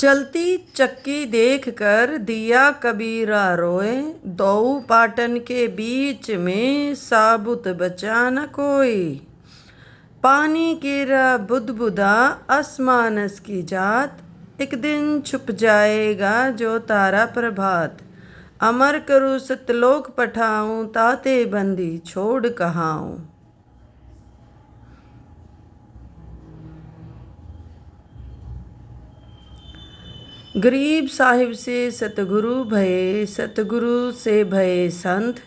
चलती चक्की देखकर दिया कबीरा रोए, दो पाटन के बीच में साबुत बचा न कोई। पानी गिरा बुदबुदा आसमानस की जात, एक दिन छुप जाएगा जो तारा प्रभात। अमर करूँ सतलोक पठाऊं, ताते बंदी छोड़ कहाऊं। गरीब साहिब से सतगुरु भये, सतगुरु से भये संत।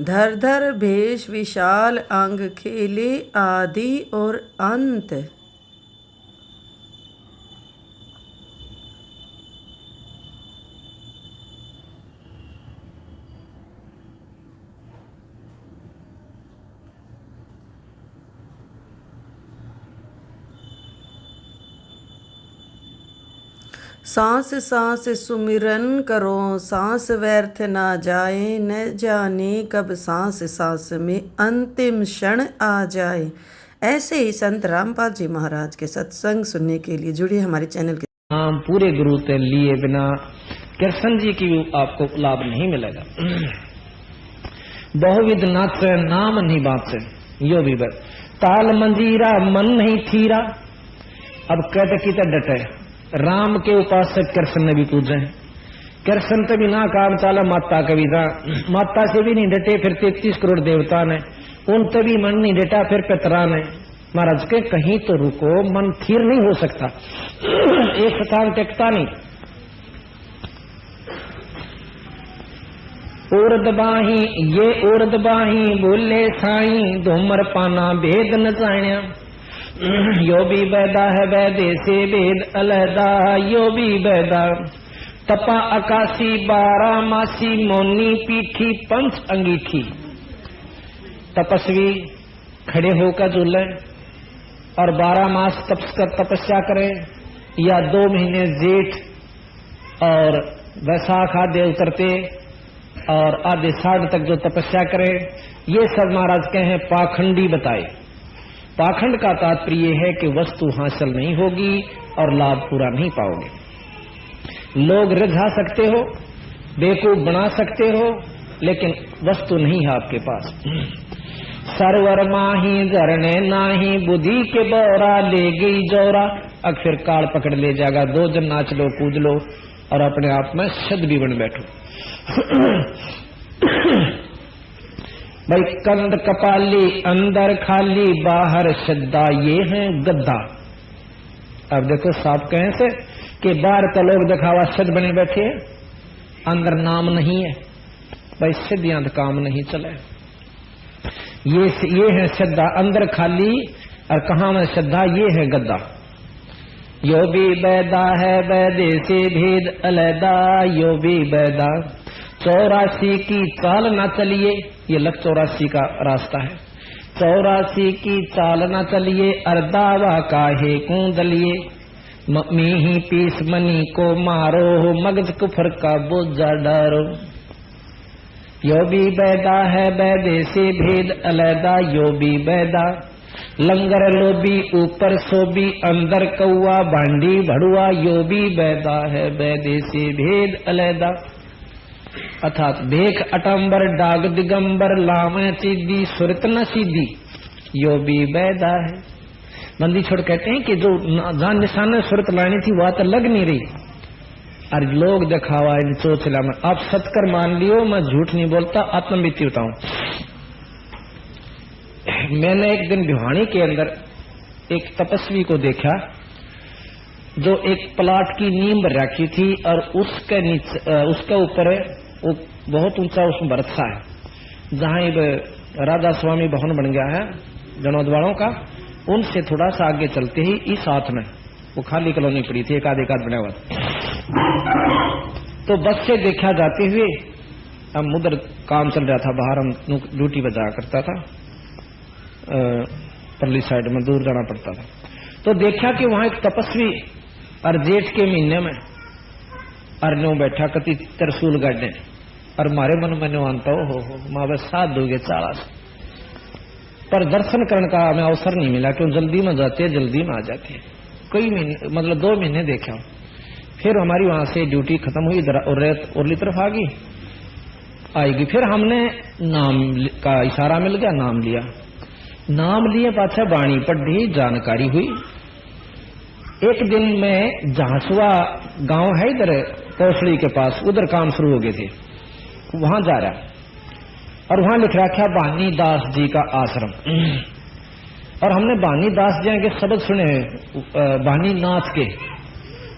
धर धर भेष विशाल अंग, खेले आदि और अंत। सांस सांस सुमिरन करो, सांस व्यर्थ ना जाए। न जाने कब सांस सांस में अंतिम क्षण आ जाए। ऐसे ही संत रामपाल जी महाराज के सत्संग सुनने के लिए जुड़िए हमारे चैनल के। नाम पूरे गुरु के लिए बिना कृष्ण जी की आपको लाभ नहीं मिलेगा। बहुविध नाच नाम नहीं बात यो भी बस ताल मंजीरा मन नहीं थीरा। अब कहते कि डटे राम के उपासक कृष्ण ने भी पूजे। कृष्ण तो भी ना काम चाला माता कभी था, माता से भी नहीं डटे फिर 33 करोड़ देवता ने, उन तभी मन नहीं डटा फिर पितरा ने। महाराज के कहीं तो रुको, मन थीर नहीं हो सकता, एक स्थान टिकता नहीं। औरत बाही ये औरत बाही बोले साई, धूमर पाना भेद न जाण्या। यो भी बैदा है वैदे से वेद अलहदा, यो भी बैदा। तपा आकाशी 12 मासी, मोनी पीठी पंच अंगीठी। तपस्वी खड़े होकर झूले और 12 मास तपस्या करे, या 2 महीने जेठ और वैसाख आधे उतरते और आधे साढ़ तक जो तपस्या करे, ये सब महाराज के हैं पाखंडी बताए। पाखंड का तात्पर्य है कि वस्तु हासिल नहीं होगी और लाभ पूरा नहीं पाओगे। लोग रिझा सकते हो, बेवकूफ बना सकते हो, लेकिन वस्तु नहीं है आपके पास। सरवर माही झरने नाही, बुद्धि के बौरा ले गई जोरा। अक्सर काल पकड़ ले जाएगा, 2 जन नाच लो कूद लो और अपने आप में शद भी बन बैठो। भाई कंद कपाली अंदर खाली, बाहर श्रद्धा, ये है गद्दा। अब देखो साफ कहें से कि बाहर तो लोग दिखावा शद बने बैठे, अंदर नाम नहीं है। भाई सिद्धियां काम नहीं चले, ये है श्रद्धा। अंदर खाली और कहाँ में श्रद्धा, ये है गद्दा। यो भी बैदा है वैदे से भेद अलहदा, यो भी बैदा। 84 की चाल न चलिए, ये लख 84 का रास्ता है। 84 की चाल न चलिए, अर्दावा काहे कूदलिए। मी ही पीस मनी को मारो, मगज कुफर का बोझा डारो। यो भी बैदा है बैदे से भेद अलहदा, यो भी बैदा। लंगर लोबी ऊपर सोबी, अंदर कौआ भांडी भड़ुआ, यो भी बैदा है बैदे से भेद अलहदा। अर्थात भेख अटंबर डाग दिगंबर, लावे सीधी सुरत न सीधी, यो भी बैदा है। बंदी छोड़ कहते हैं कि जो जान निशान सुरत लानी थी वह तो लग नहीं रही, और लोग दिखावा इन चोचला में। आप सत्कर मान लियो, मैं झूठ नहीं बोलता, आत्मबीती बताऊं। मैंने एक दिन भिवानी के अंदर एक तपस्वी को देखा जो एक प्लाट की नींव रखी थी और उसके नीचे उसके ऊपर वो बहुत ऊंचा उसमें बरसा है, जहां राधा स्वामी भवन बन गया है जनौद वालों का। उनसे थोड़ा सा आगे चलते ही इस हाथ में वो खाली कॉलोनी पड़ी थी, एक आध बना हुआ था। तो बस से देखा जाते हुए, हम उधर काम चल रहा था बाहर, हम ड्यूटी बजा करता था, परली साइड में दूर जाना पड़ता था। तो देखा कि वहां एक तपस्वी और जेठ के महीने में अरनो बैठा कति तरसूल गढ़ने, और मारे मन में मानता हो माँ बस साथ दोगे 40। पर दर्शन करने का हमें अवसर नहीं मिला, क्यों जल्दी में जाते जल्दी में आ जाते। कई महीने मतलब 2 महीने देखा। फिर हमारी वहां से ड्यूटी खत्म हुई, इधर उरली तरफ आएगी। फिर हमने नाम का इशारा मिल गया, नाम लिया, नाम लिए पाछा बाणी पढ़ी, जानकारी हुई। एक दिन में झांसुआ गांव है इधर कौशली के पास, उधर काम शुरू हो गए थे, वहां जा रहा और वहां लिख रखा बानी दास जी का आश्रम। और हमने बानी दास जी के शब्द सुने, बानी नाथ के,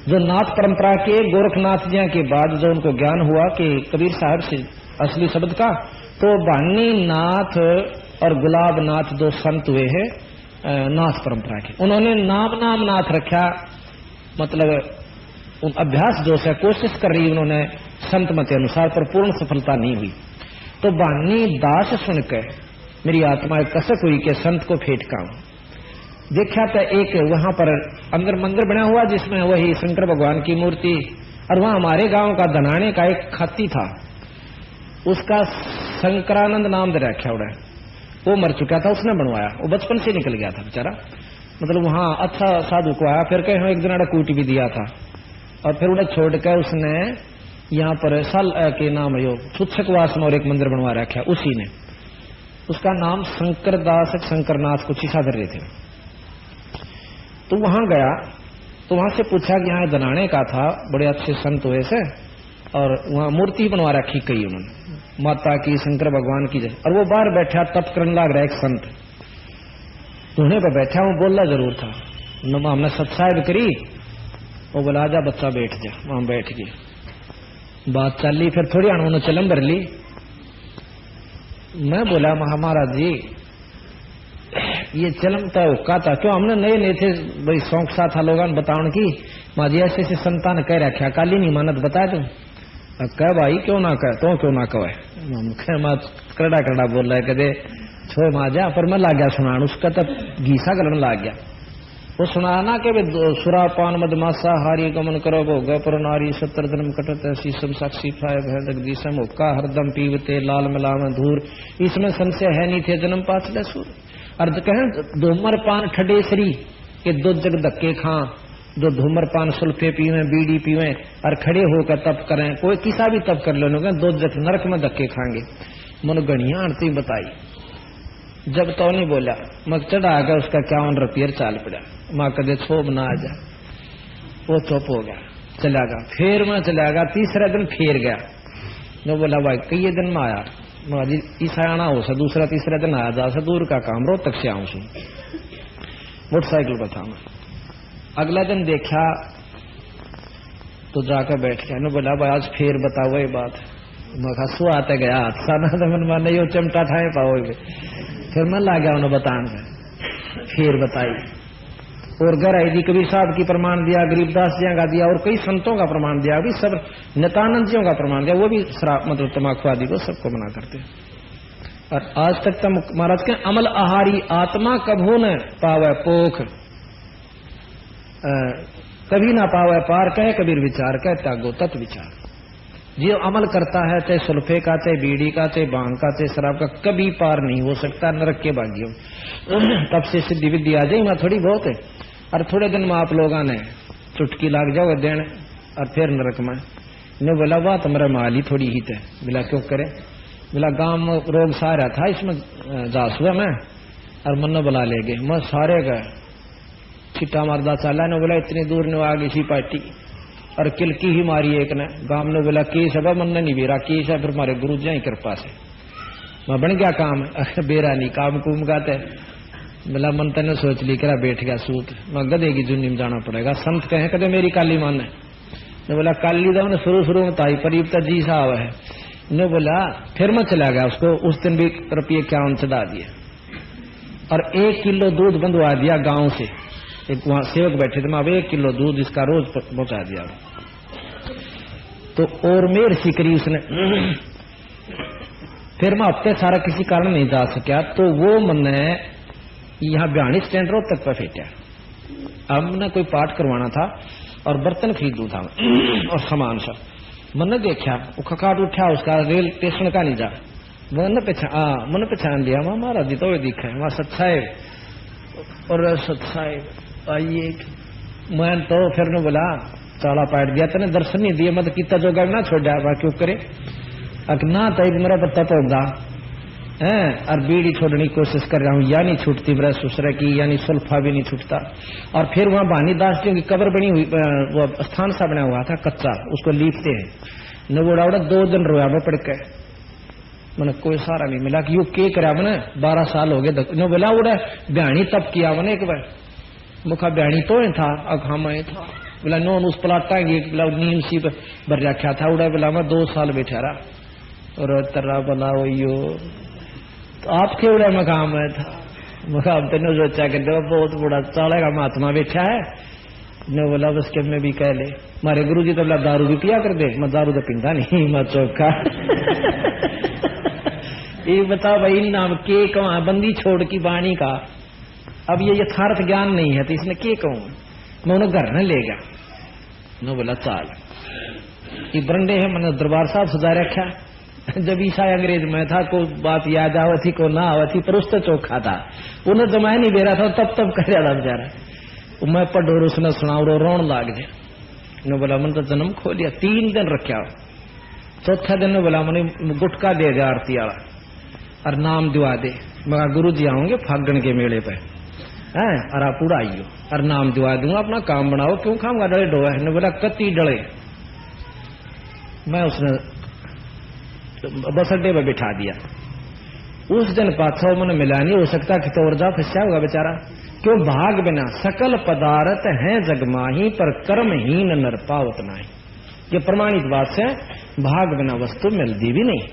जो नाथ परंपरा के गोरखनाथ जी के बाद जो उनको ज्ञान हुआ कि कबीर साहब से असली शब्द का, तो बानी नाथ और गुलाब नाथ दो संत हुए हैं नाथ परंपरा के। उन्होंने नाम नाथ रखा, मतलब अभ्यास जो है कोशिश कर रही उन्होंने संत मत के अनुसार, पर पूर्ण सफलता नहीं हुई। तो बानी दास सुनकर मेरी आत्मा कसक हुई कि संत को फेंटका। देखा तो एक वहां पर अंदर मंदिर बना हुआ जिसमें वही शंकर भगवान की मूर्ति, और वहां हमारे गांव का धनाने का एक खाती था, उसका शंकरानंद नाम दे रखा उड़ा, वो मर चुका था, उसने बनवाया, वो बचपन से निकल गया था बेचारा, मतलब वहां अच्छा साधु को आया, फिर कहीं एक दिन कूटी भी दिया था, और फिर उन्हें छोड़कर उसने यहाँ पर साल के नाम यो छुच्छकवास में और एक मंदिर बनवा रखा, उसी ने, उसका नाम शंकरदास शंकरनाथ कुछ ऐसा कर रहे थे। तो वहां गया तो वहां से पूछा कि यहाँ दनाने का था, बड़े अच्छे संत हुए से, और वहां मूर्ति बनवा रखी कई उन्होंने, माता की, शंकर भगवान की जय। और वो बाहर बैठा तप करने लग रहा एक संत, धुने पर बैठा, वो बोलना जरूर था, हमने सत्साहिब करी, वो बोला जा बच्चा बैठ जा, वहां बैठ गए, बात चल ली, फिर थोड़ी उन्होंने चलम भर ली। मैं बोला महाराज जी ये चलम तो हुक्का था, क्यों हमने नए नए थे भाई, शौक सा था लोगों ने बताने की, माजी ऐसे ऐसे संतान कह रखा, काली नहीं मानत बता दूं, कह भाई क्यों ना कह, तो क्यों ना कहे, करड़ा करड़ा बोल रहा है, कदे छोड़ माजा, पर मैं ला गया सुनान, उसका तो घीसा गलन लाग गया। वो सुनाना कि सुरापान मदमासा हारी गमन करो भोग पर नारी 70 जन्म कटत शीशम साक्षी फाय भय जगदीशम हुक्का हरदम पीवते लाल मिलाव धूर, इसमें संशय है नहीं थे जन्म पाछले सूर। अर्थ कहें धूमरपान ठडेसरी के दो जग धक्के खां, जो धूमरपान सुल्फे पीवे बीड़ी पीवे और खड़े होकर तप करें, कोई किसा भी तप कर लेने दो जग नरक में धक्के खाएंगे। मन गणिया आरती बताई, जब तो नहीं बोला मैं चढ़ा गया, उसका 51 रुपये चाल पड़ा, माँ कदे छोब ना आ जा, वो चुप हो गया, चला गया। फिर मैं चला गया, तीसरा दिन फिर गया, मैं बोला भाई कई दिन में आया, मैं ईसा आना हो सा, दूसरा तीसरा दिन आया जा सा, दूर का काम रोहतक से आऊं सू, मोटरसाइकिल पर था मैं। अगला दिन देखा तो जाकर बैठ गया, मैं बोला भाई आज फिर बताओ ये बात, मैं खसू आते गया साना तो मन मान नहीं चिमटा ठाए पाओगे। फिर मैं ला गया उन्हें बताने, फिर बताई, और घर आई दी, कबीर साहब की प्रमाण दिया, गरीबदास जी का दिया, और कई संतों का प्रमाण दिया, अभी सब नित्यानंद जियों का प्रमाण दिया, वो भी शराब मतलब तम्बाकू आदि को सबको मना करते। और आज तक तो महाराज के अमल आहारी आत्मा कभू न पावे पोख, कभी ना पावे पार, कहे कबीर विचार कह त्यागो तत् विचार। जो अमल करता है, चाहे सुल्फे का, चाहे बीड़ी का, चाहे भांग का, चाहे शराब का, कभी पार नहीं हो सकता नरक के भाग्यों। तब से सिद्धि विद्धि आ जाए, मैं थोड़ी बहुत है, और थोड़े दिन में आप लोगों ने चुटकी लाग जाओगे देन, और फिर नरक में। ने बोला वाह तुम्हारा माल ही थोड़ी ही थे, बोला क्यों करे, बोला गांव में रोग सारा था, इसमें जास हुआ मैं, और मन बुला ले गए, मैं सारे गए छिट्टा मारदा चाला ने, बोला इतनी दूर ने आ गई सी पार्टी, और किलकी ही मारी एक ने, गांव ने बोला केस है, मन ने नहीं बेरा केस है, फिर हमारे गुरु जी की कृपा से मैं बन गया काम, बेरा नहीं काम कुम गाते, बोला मन तने सोच ली करा बैठ गया सूत, मैं गधे की जुन्नी में जाना पड़ेगा, संत कहे कदे मेरी काली मान है, ने बोला काली तो शुरू में ताई पर जी साहब है, ने बोला फिर मैं चला गया, उसको उस दिन भी रुपये 51 चढ़ा दिए, और 1 किलो दूध बंधवा दिया गांव से, एक वहां सेवक बैठे थे, मैं अब 1 किलो दूध इसका रोज पहुंचा दिया। तो और मेर सिकरी उसने, फिर मैं हफ्ते सारा किसी कारण नहीं जा सका, तो वो मैंने यहाँ ब्याणी स्टैंड रोड तक पर फेंटा। अब मैंने कोई पाठ करवाना था और बर्तन खरीदू था और सामान सब, मैंने देखा वो खकाट उठा, उसका रेल स्टेशन का नहीं जा, मैंने पहचान लिया, वहां महाराज जी तो दिखा है, वहां सत्साहेब और सत्साहेब आइए। मैं तो फिर ने बोला चाला पाट दिया, तने दर्शन नहीं दिए, मत कितना जोगा ना छोड़ा, क्यों करे ना तय मेरा पत्ता पौधा है। और बीड़ी छोड़ने की कोशिश कर रहा हूं, या नहीं छूटती मेरा सुसरा की, यानी सुल्फा भी नहीं छूटता। और फिर वहां भानीदास जी की कब्र बनी हुई, वो स्थान सा बना हुआ था कच्चा, उसको लीपते हैं न। वो उड़ा 2 दिन रोया में पड़ के, मैंने कोई सहारा नहीं मिला कि यू के करा मैंने 12 साल हो गए न। बोला उड़ा ब्याणी तप किया मैंने एक बार, मुखा ब्याणी तो था अखा में था, बोला नो उस पलाटा बोला नीम सी भर रखा था। उड़ा बोला मैं 2 साल बैठा रहा और तर्रा बोला वो तो आपके उड़ा मकाम में था। मकाम तेने सोचा कि बहुत बड़ा चालेगा महात्मा बैठा है ने। बोला बस के मैं भी कह ले, मारे गुरु जी तो बोला दारू भी पिया कर दे, मैं दारू तो पीता नहीं, मैं चौका ये बता भाई नाम के कहा बंदी छोड़ की बाणी का। अब ये यथार्थ ज्ञान नहीं है तो इसने के कहूं, मैं उन्हें घर न लेगा न। बोला चाल ये बरंडे है, मैंने दरबार साहब सजा रखा। जब ईसा अंग्रेज में था कोई बात याद आवा थी को ना आवा थी, पर उस तो चौखा था, उन्हें जमाया नहीं दे रहा था, तब कर रहा था बेचारा। मैं पढ़ो उसने सुना रोन लाग जाए ने। बोला मैंने तो जन्म खो लिया, 3 दिन रखा। चौथा दिन ने बोला मैंने गुटका दे जा आरती वाला और नाम दिवा दे। मगर गुरु जी आओगे फागण के मेले पे है और आप उड़ाइयो और नाम दिवा दूंगा, अपना काम बनाओ, क्यों खाऊंगा डले डोए ने। बोला कति डले। मैं उसने बस अड्डे पर बिठा दिया। उस दिन पाछा मैंने मिला नहीं, हो सकता कि तो और जा फंसा होगा बेचारा। क्यों भाग बिना सकल पदार्थ हैं जगमाही, पर कर्महीन नर पावत नाही। ये प्रमाणित बात से भाग बिना वस्तु मिलती भी नहीं।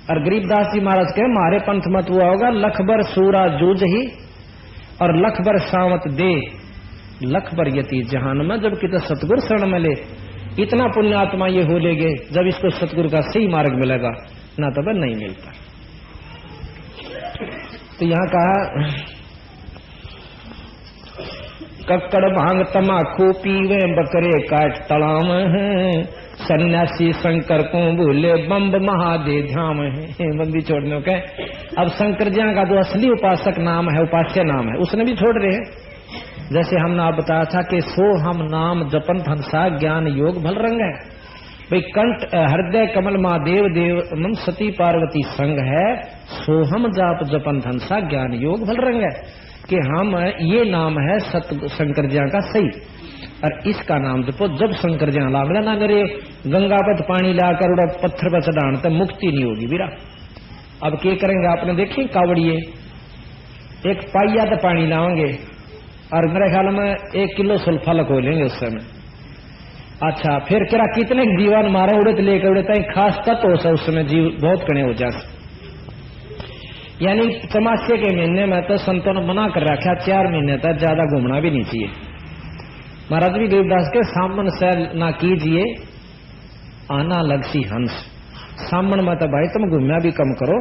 और गरीबदास जी महाराज कहे मारे पंथ मत हुआ होगा, लख बर सूरा जूझ ही और लख बर सावत दे, लख बर यति जहान में, जब कितना सतगुरु शरण मिले। इतना पुण्यात्मा ये हो लेगे जब इसको सतगुरु का सही मार्ग मिलेगा, ना तो नहीं मिलता। तो यहां कहा कक्कड़ भांग तमाकू पीवे बकरे काट तलाम है, सन्यासी शंकर को भूले बम्ब महादेव धाम है। बंदी छोड़ने के अब शंकर जी का जो असली उपासक नाम है, उपास्य नाम है, उसने भी छोड़ रहे हैं। जैसे हमने आप बताया था कि सो हम नाम जपन हंसा ज्ञान योग भल रंग है। भाई कंठ हृदय कमल महादेव देव मन सती पार्वती संग है, सो हम जाप जपन हंसा ज्ञान योग भल रंग है। कि हम ये नाम है सत शंकर जी का सही, और इसका नाम जपो। जब शंकर जी लागला ना करे गंगापत पानी लाकर उड़ा पत्थर पर चढ़ान तो मुक्ति नहीं होगी बीरा। अब क्या करेंगे आपने देखी कावड़िए एक पाइया तो पानी लाओगे और मेरे ख्याल में 1 किलो सुल्फा लखो लेंगे उस समय। अच्छा फिर क्या कितने जीवन मारे उड़े तो लेकर उड़े तक खास तत्व हो उस समय जीव बहुत कड़े हो जाए। यानी चमासे के महीने में तो संतों ने मना कर रखा 4 महीने तक ज्यादा घूमना भी नहीं चाहिए। महाराज भी गरीबदास के सामन से ना कीजिए आना लगसी हंस। सामन में तो भाई तुम घूमना भी कम करो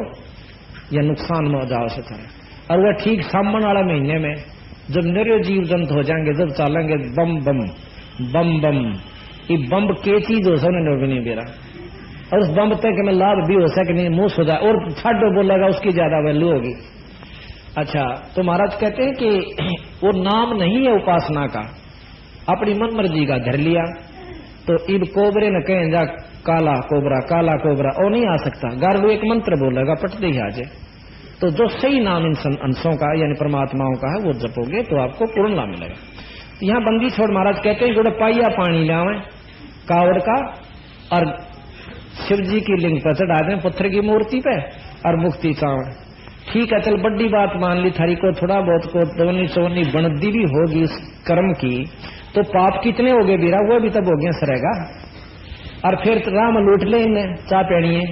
या नुकसान में जाओ से तरह। और वह ठीक सामन वाला महीने में जब निरे जीव जंत हो जाएंगे, जब चलेंगे बम बम बम बम, ये बम के चीज हो सकने भी नहीं बेरा, और उस बम तक में लाभ भी हो सके नहीं, मुंह हो जाए और छाडो बोलेगा उसकी ज्यादा वैल्यू होगी। अच्छा तो महाराज कहते हैं कि वो नाम नहीं है उपासना का, अपनी मन मर्जी का धर लिया। तो इब कोबरे न कहें जा काला कोबरा और नहीं आ सकता। गार्डू एक मंत्र बोलेगा पटते ही आ जाए। तो जो सही नाम इन अंशों का यानी परमात्माओं का है वो जपोगे तो आपको पूर्ण लाभ मिलेगा। तो यहाँ बंदी छोड़ महाराज कहते हैं गोड़े पाइया पानी लावे कावड़ का और शिव जी की लिंग पर चढ़ा दें पत्थर की मूर्ति पे और मुक्ति चावड़। ठीक है चल बड़ी बात मान ली थारी को थोड़ा बहुत को दोनी चौनी बनदी भी होगी इस कर्म की, तो पाप कितने हो गए बीरा वो भी तब हो गया सरेगा। और फिर राम लूट ले इन्हें चाह पेड़िए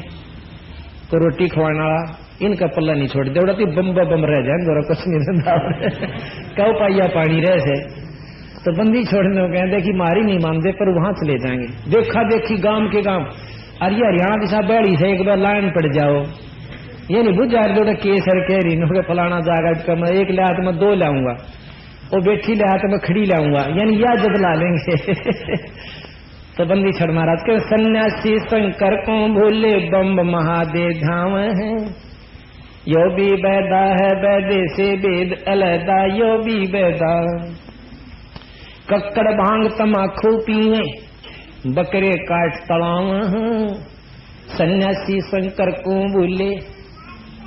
तो रोटी खवाने वाला इनका पल्ला नहीं छोड़ दे उड़ाती बम बम रह जाए दोरा कुछ नहीं रहता कौ पाइया पानी रह से। तो बंदी छोड़ने को कहते कि मारी नहीं मानते पर वहां चले जाएंगे। देखा देखी गांव के गांव अरे हरियाणा दिशा बैड़ी से एक बार लाइन पड़ जाओ ये नहीं बुझ जा रहे केसर कह रही फलाना जाएगा मैं एक लिहात में 2 लाऊंगा और बेटी लिहात में खड़ी लाऊंगा यानी या जब ला लेंगे। तो बंदी छोड़ महाराज के सन्यासी शंकर को भूले बम्ब महादेव धाम है, यो भी बैदा है बैदे से वेद अलहदा यो भी बैदा। कक्कड़ भांग तमाखू पीवे, बकरे काट तलाव, सन्यासी शंकर को बोले,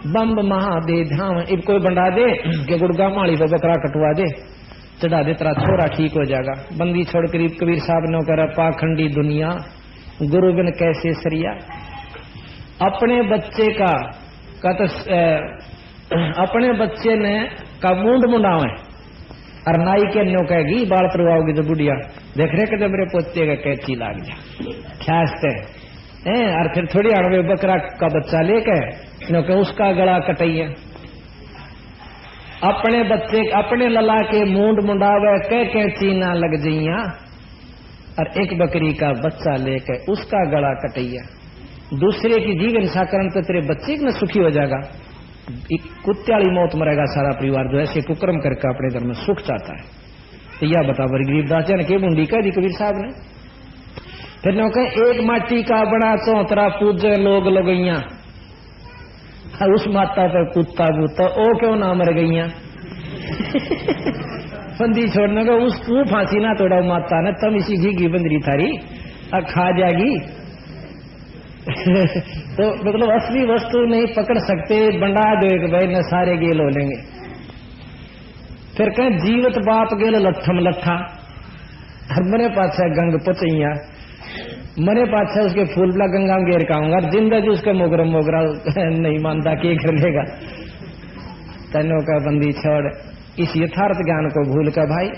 बम्ब महादे धाम। अब कोई बंडा दे कि गुड़गा माली को बकरा कटवा दे, चढ़ा दे, तेरा छोरा ठीक हो जाएगा। बंदी छोड़ करीब कबीर साहब ने कर पाखंडी दुनिया, गुरु बिन कैसे सरिया। अपने बच्चे का तो अपने बच्चे ने का मुंड मुंडावे और नाई के नो कहेगी बाल करवाओगी तो बुढ़िया देख रहे कहते मेरे पोते का कैची लाग जा ख्यास्ते और फिर थोड़ी अड़वे बकरा का बच्चा लेके नो के उसका गला कटैया। अपने बच्चे अपने लला के मुंड मुंडावे कह कैची ना लग जइया और एक बकरी का बच्चा लेके उसका गला कटैया। दूसरे की जीवन साकरण तो तेरे बच्चे न सुखी हो जाएगा। एक कुत्ते वाली मौत मरेगा सारा परिवार जो ऐसे कुकर्म करके अपने घर में सुख चाहता है। तो यह बता बर गरीबदास ने के बूंदी कह दी कबीर साहब ने। फिर नो कहे एक माटी का बड़ा चौतरा पूजे लोग लगैया, उस माता पर कुत्ता बूता ओ क्यों ना मर गईया। बंदी छोड़ने का उस तू फांसी ना तोड़ा माता ने तम इसी घी बंदरी थारी खा जाएगी। तो मतलब असली वस्तु नहीं पकड़ सकते, बंडा दो एक भाई न सारे गेल हो लेंगे। फिर कहें जीवत बाप गेल लट्ठम लट्ठा, हर मरे पाछा गंग पचैया, मरे पाछा उसके फूल बला गंगा में घेर खाऊंगा, जिंदगी उसका मोगरा मोगरा नहीं मानता के कर लेगा। तनों का बंदी छोड़ इस यथार्थ ज्ञान को भूल कर भाई।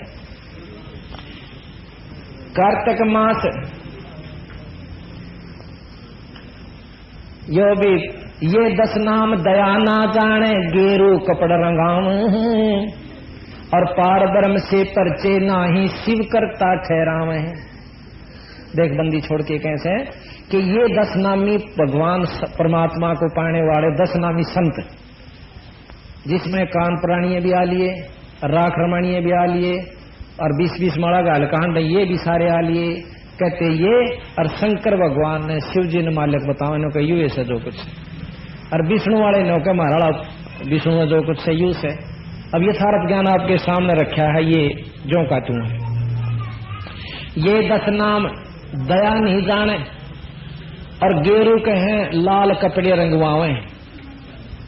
कार्तिक मास यो भी ये 10 नाम दया ना जाने, गेरू कपड़ रंगाव और पार ब्रह्म से परचे नाही, शिव करता ठहराव है। देख बंदी छोड़ के कैसे कि ये 10 नामी भगवान परमात्मा को पाने वाले 10 नामी संत, जिसमें कान प्राणीय भी आ लिए, राख रमणीय भी आ लिए और 20-20 माला गालकांड ये भी सारे आ लिए। कहते ये और शंकर भगवान ने शिव जी ने मालिक बताओ इन्हों का यू है जो कुछ, और विष्णु वाले नो के महाराणा विष्णु में जो कुछ है यू से। अब यथार्थ ज्ञान आपके सामने रखा है, ये जो का तू है। ये 10 नाम दया नहीं जाने और गेरू के हैं लाल कपड़े रंगवावे,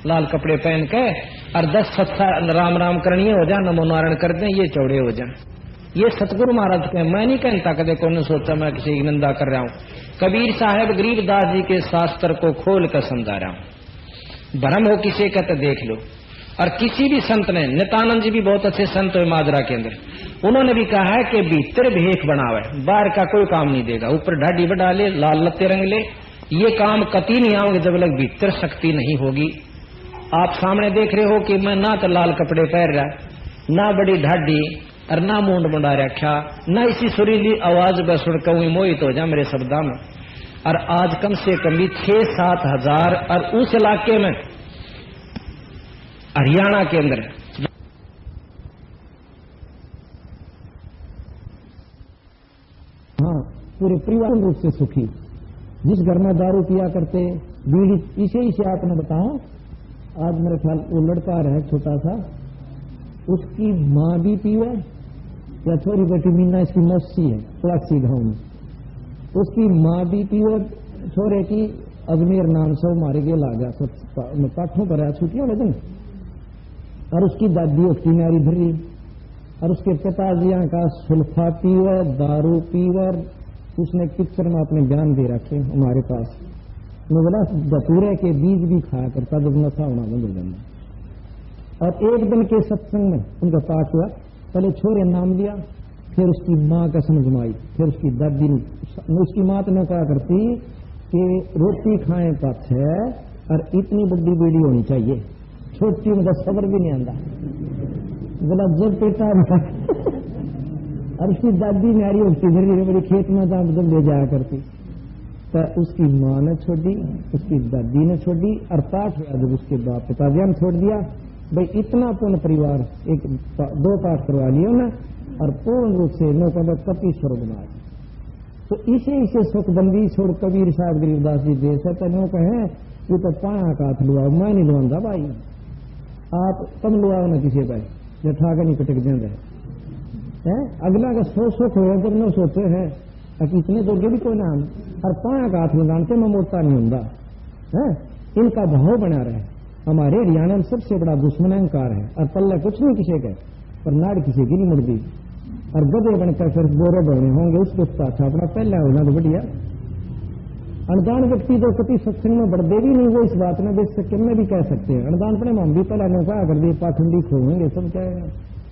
लाल कपड़े पहन के और 10 सत्सा राम राम करनी हो जाए, नमो नारायण कर दें, ये चौड़े हो जाए। ये सतगुरु महाराज के, मैं नहीं कहता कदे कौन सोचा मैं किसी की निंदा कर रहा हूं। कबीर साहब गरीबदास जी के शास्त्र को खोल कर समझा रहा हूं। भ्रम हो किसी का तो देख लो। और किसी भी संत ने, नित्यानंद जी भी बहुत अच्छे संत हुए माजरा के अंदर, उन्होंने भी कहा है कि भीतर भेख बनावे, बाहर का कोई काम नहीं देगा। ऊपर ढाडी बढ़ा ले, लाल लत्ते रंग ले, ये काम कति नहीं आओगे जब तक भीतर शक्ति नहीं होगी। आप सामने देख रहे हो कि मैं ना तो लाल कपड़े पहन रहा, ना बड़ी ढाडी और ना मुंड मुंडा रखा, ना इसी सुरीली आवाज में सुन कहूं मोहित हो जा मेरे शब्दा में। और आज कम से कम भी 6-7 हजार, और उस इलाके में हरियाणा के अंदर हाँ पूरे परिवार रूप से सुखी। जिस घर में दारू पिया करते बीड़ी, इसे आपने बताओ। आज मेरे ख्याल वो लड़का रहे छोटा सा, उसकी माँ भी पीवे या छोरी बेटी मीना इसकी मौसी है प्लासी गांव में, उसकी माँ भी पीवे छोरे की अजमेर नाम से मारे गे लागा सब पाठों पर छुट्टियों लेकिन, और उसकी दादी उसकी नारी भरी, और उसके पिताजी का सुल्फा पीवे, दारू पीवे। उसने पिक्चर में अपने ज्ञान दे रखे हमारे पास। मैं बोला दतूरे के बीज भी खाया करता जब नशा होना बंद हो जाना। और एक दिन के सत्संग में उनका पाठ हुआ, पहले छोरे नाम लिया, फिर उसकी माँ का समझमाई, फिर उसकी दादी ने, उसकी माँ तो न कहा करती कि रोटी खाए पाछे और इतनी बड़ी बीड़ी होनी चाहिए, छोटी में तो सब्र भी नहीं आंदा। बोला जब पेटा और उसकी दादी नारी उसकी धरी बड़ी खेत में जब ले जाया करती, तो उसकी माँ ने छोड़ी, उसकी दादी ने छोड़ी, और पाठ हुआ जब उसके बाप पिताजी ने छोड़ दिया। भाई इतना पूर्ण परिवार, 1-2 पाठ करवा लियो ना, और पूर्ण रूप से नो कब कपी स्वर्ग में। तो इसे सुखबंदी छोड़ कबीर साहब गरीबदास जी दे सकते नो कहे ये तो पाया का हाथ लुआओ, मैं नहीं लुआंदा भाई, आप तुम लुआओ ना किसी भाई, जठा के नहीं कटक देंगे। है। अगला का सो सुख हो जब न सोचे हैं कि इतने तो भी कोई नाम और पाया का हाथ लगाते मैं मोटा नहीं होता है। इनका भाव बना रहे। हमारे हरियाणा में सबसे बड़ा दुश्मन अहंकार है और पल्ले कुछ नहीं किसी के, पर नाड़ किसी की नहीं मुड़ती और गधे बनकर फिर बोरे बने होंगे उसको अच्छा अपना पहला होना तो बढ़िया। अनजान व्यक्ति जो कति सत्संग में बढ़ते भी नहीं वो इस बात में देख सकते में भी कह सकते हैं अनजान पने हम भी पहला नौका कर दिए पाखंडी खोएंगे सब कहेगा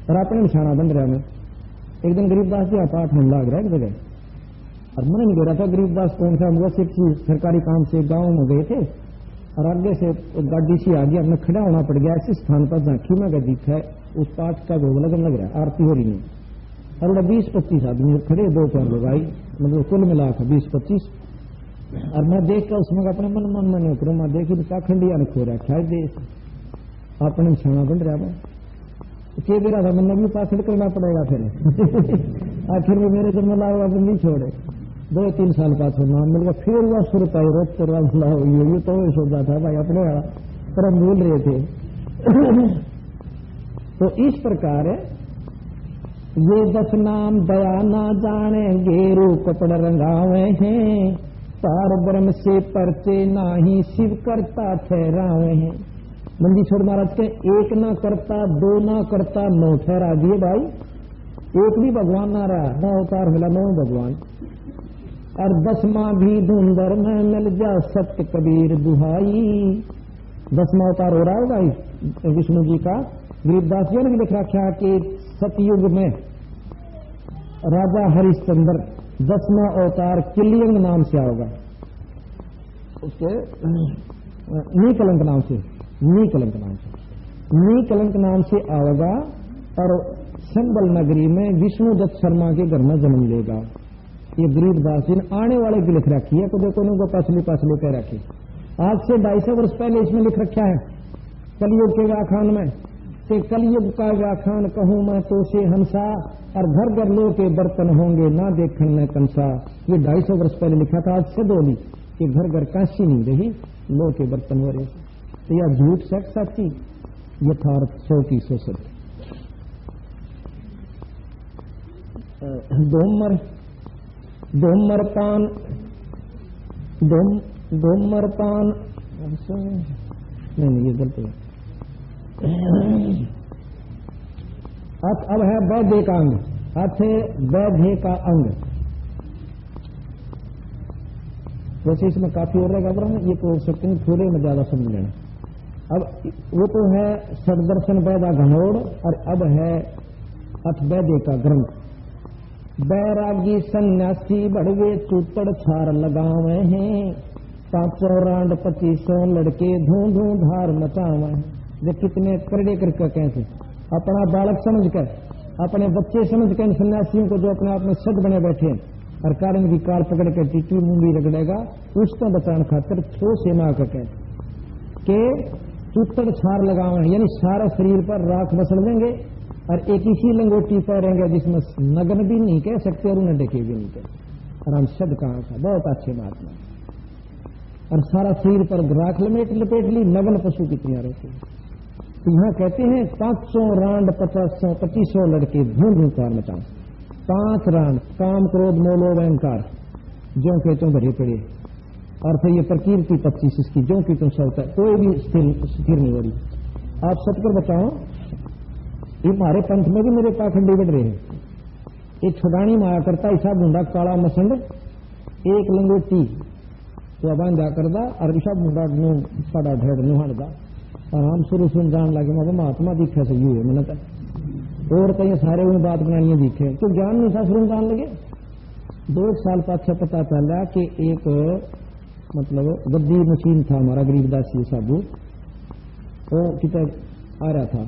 और अपने निशाना बंद रहा। में एक दिन गरीबदास जी पाठ हम लाग रहा है एक जगह और मन नहीं दे रहा था। गरीबदास कौन सा हम एक सरकारी काम से गाँव में गए थे और आगे से गाड़ी सी आ गई, हमने खड़ा होना पड़ गया ऐसे स्थान पर झांकी में गदी है। उस पाठ का भोग लगन लग रहा है, आरती हो रही नहीं और 20-25 आदमी खड़े, 2-4 लोग आई, मतलब कुल मिला कर 20-25। और मैं देख कर उसमें अपने मन में नहीं करूँ, मैं देखी तो पाखंडिया ने खो रखा है देश अपने निशाना बन रहा है के बेरा था मैंने भी पाखंड करना पड़ेगा फिर आखिर में मेरे जन्म लाओ अब नहीं छोड़े। 2-3 साल बाद नाम मिल गया फिर हुआ सुरता रोज करवा ये तो सोचा था भाई अपने पर हम भूल रहे थे। तो इस प्रकार ये 10 नाम दया ना जाने गेरू कपड़ रंगावे हैं पार ब्रह्म से परचे नाही शिव करता ठहरावे हैं। मंदीश्वर महाराज के 1 ना करता 2 ना करता 9 ठहरा दिए भाई। एक भी भगवान ना रहा, 9 अवतार मिला 9 भगवान और 10वां भी धुंधर में मिल जा सत्य कबीर दुहाई। 10वां अवतार हो रहा है भाई विष्णु जी का। गरीबदास जी ने लिख रखा कि सतयुग में राजा हरिश्चंद्र 10वां अवतार किलियंग नाम से आओगा, उसके नीकलंक नाम से नीकलंक नाम से आएगा और संबल नगरी में विष्णु दत्त शर्मा के घर में जन्म लेगा। ये गरीबदास जी ने आने वाले की लिख रखी है, को देखो को पासली कह रखी। आज से 250 वर्ष पहले इसमें लिख रखा है कलयुग के व्याख्यान में कि कलयुग का व्याख्यान कहूं मैं तो से हंसा और घर घर लो के बर्तन होंगे ना देखन में कंसा। ये 250 वर्ष पहले लिखा था। आज से बोली कि घर घर कांसी नहीं रही लो के बर्तन हो रहे। तो यह झूठ सच सच्ची यथार्थ 100% सत्य। धूम्रपान नहीं ये गलत है। अब है वैद्य का अंग, वैद्य का अंग। वैसे इसमें काफी और रहेगा पर ये तो सकते हैं थोड़े में ज्यादा समझ लेना। अब वो तो है सददर्शन वैदा घनोड़ और अब है अथ वैद्य का ग्रंथ। बैरागी सन्यासी बड़वे चूतड़ छार लगावे हैं 500 रांड 2500 लड़के धूं धूं धार मचावे हैं। जो कितने करड़े करके कहते अपना बालक समझ कर अपने बच्चे समझ कर इन सन्यासियों को जो अपने आप में सद बने बैठे और कारण की कार पकड़ कर टीटी मुंगी रगड़ेगा उसको बचाने खातिर छो सेना का कहते के चूतड़ छार लगावे यानी सारा शरीर पर राख मसल देंगे और एक ही लंगोटी पहनेंगे जिसमें नग्न भी नहीं कह सकते और उन्हें देखे भी नहीं कह और हम शब्द कहा था बहुत अच्छे महात्मा और सारा शरीर पर राख लपेट ली नग्न पशु कितनी रहती है। तो यहाँ कहते हैं 500 रांड 2500 लड़के धूम धूम कार मचाओ। 5 रांड काम क्रोध मोलो अहंकार जो के तुम भरे पड़े और फिर ये प्रकीर्ति 25 इसकी जो कि तुम सबका कोई भी स्थिर नहीं हो रही। आप सतकर बताओ ये हमारे पंथ में भी मेरे पाखंडी बढ़ रहे हैं। एक छुड़ानी माया करता ऐसा बूंदा काला मसंड एक लंगोटी तो बांधा करदा और ऐसा बूंदा साड़ा ढेड़ नुहाड़ दा और हम शुरू सुन जान लगे मैं महात्मा दिखे से यू है मैंने और कहीं सारे उन्हें बात बनानी दिखे तो ज्ञान नहीं था शुरू जान लगे। 2 साल पाछे पता चला कि एक मतलब गद्दी मशीन था हमारा गरीबदास जी साबू वो कितना आ रहा था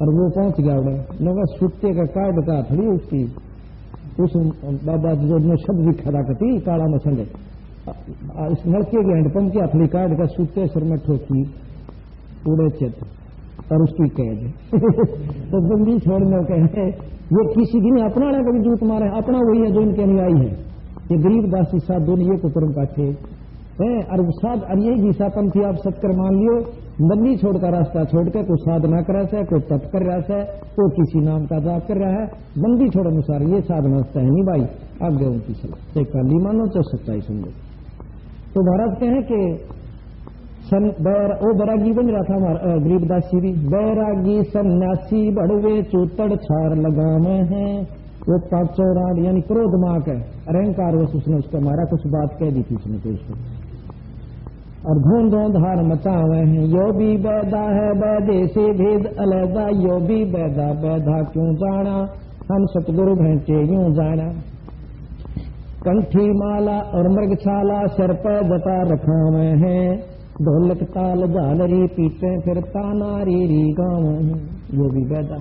और वो पहुंच गया उन्हें लगा सुत्ते का कार्ड का थड़ी उसकी उस बाबा जो शब्द भी खड़ा करती काला मछल इस लड़के के हैंडपंप की हथली कार्ड का सुत्ते सिर में ठोकी पूरे चित और उसकी कैद तो बंदी छोड़ने कहे ये किसी दिन अपना ना कभी जूत मारे अपना वही है जो इनके अनुयायी है। ये गरीबदासी साहब दोनों ये कुटुंब पाठे और साध और यही गीसापंथी आप सत्कर मान लियो, बंदी छोड़कर रास्ता छोड़कर कोई साधना कर रहा है, कोई तप कर रहा है, कोई किसी नाम का जाप कर रहा है, बंदी छोड़ अनुसार ये साधना है नहीं भाई, आगे उनकी चलो, चाहे काली मानो चाहे सच्चाई समझो। तो महाराज कहें कि वो बैरागी बन रहा था हमारा गरीबदास जी भी, बैरागी सन्यासी बड़वे चूतड़ छार लगावे हैं, वो पांचों राड यानी क्रोध माक है, अहंकार वश उसने उसको मारा, कुछ बात कह दी थी उसने तो उसको, और धूम धूम धार मचावे हैं। यो भी बैदा है बैदे से भेद अलैदा, यो भी बैदा बैदा क्यों जाना, हम सतगुरु भेंटे यूं जाना। कंठी माला और मृगछाला सर पर जटा रखावे हैं, ढोलक ताल झालरी पीटे फिर तानारी री गाँव हैं। यो भी बैदा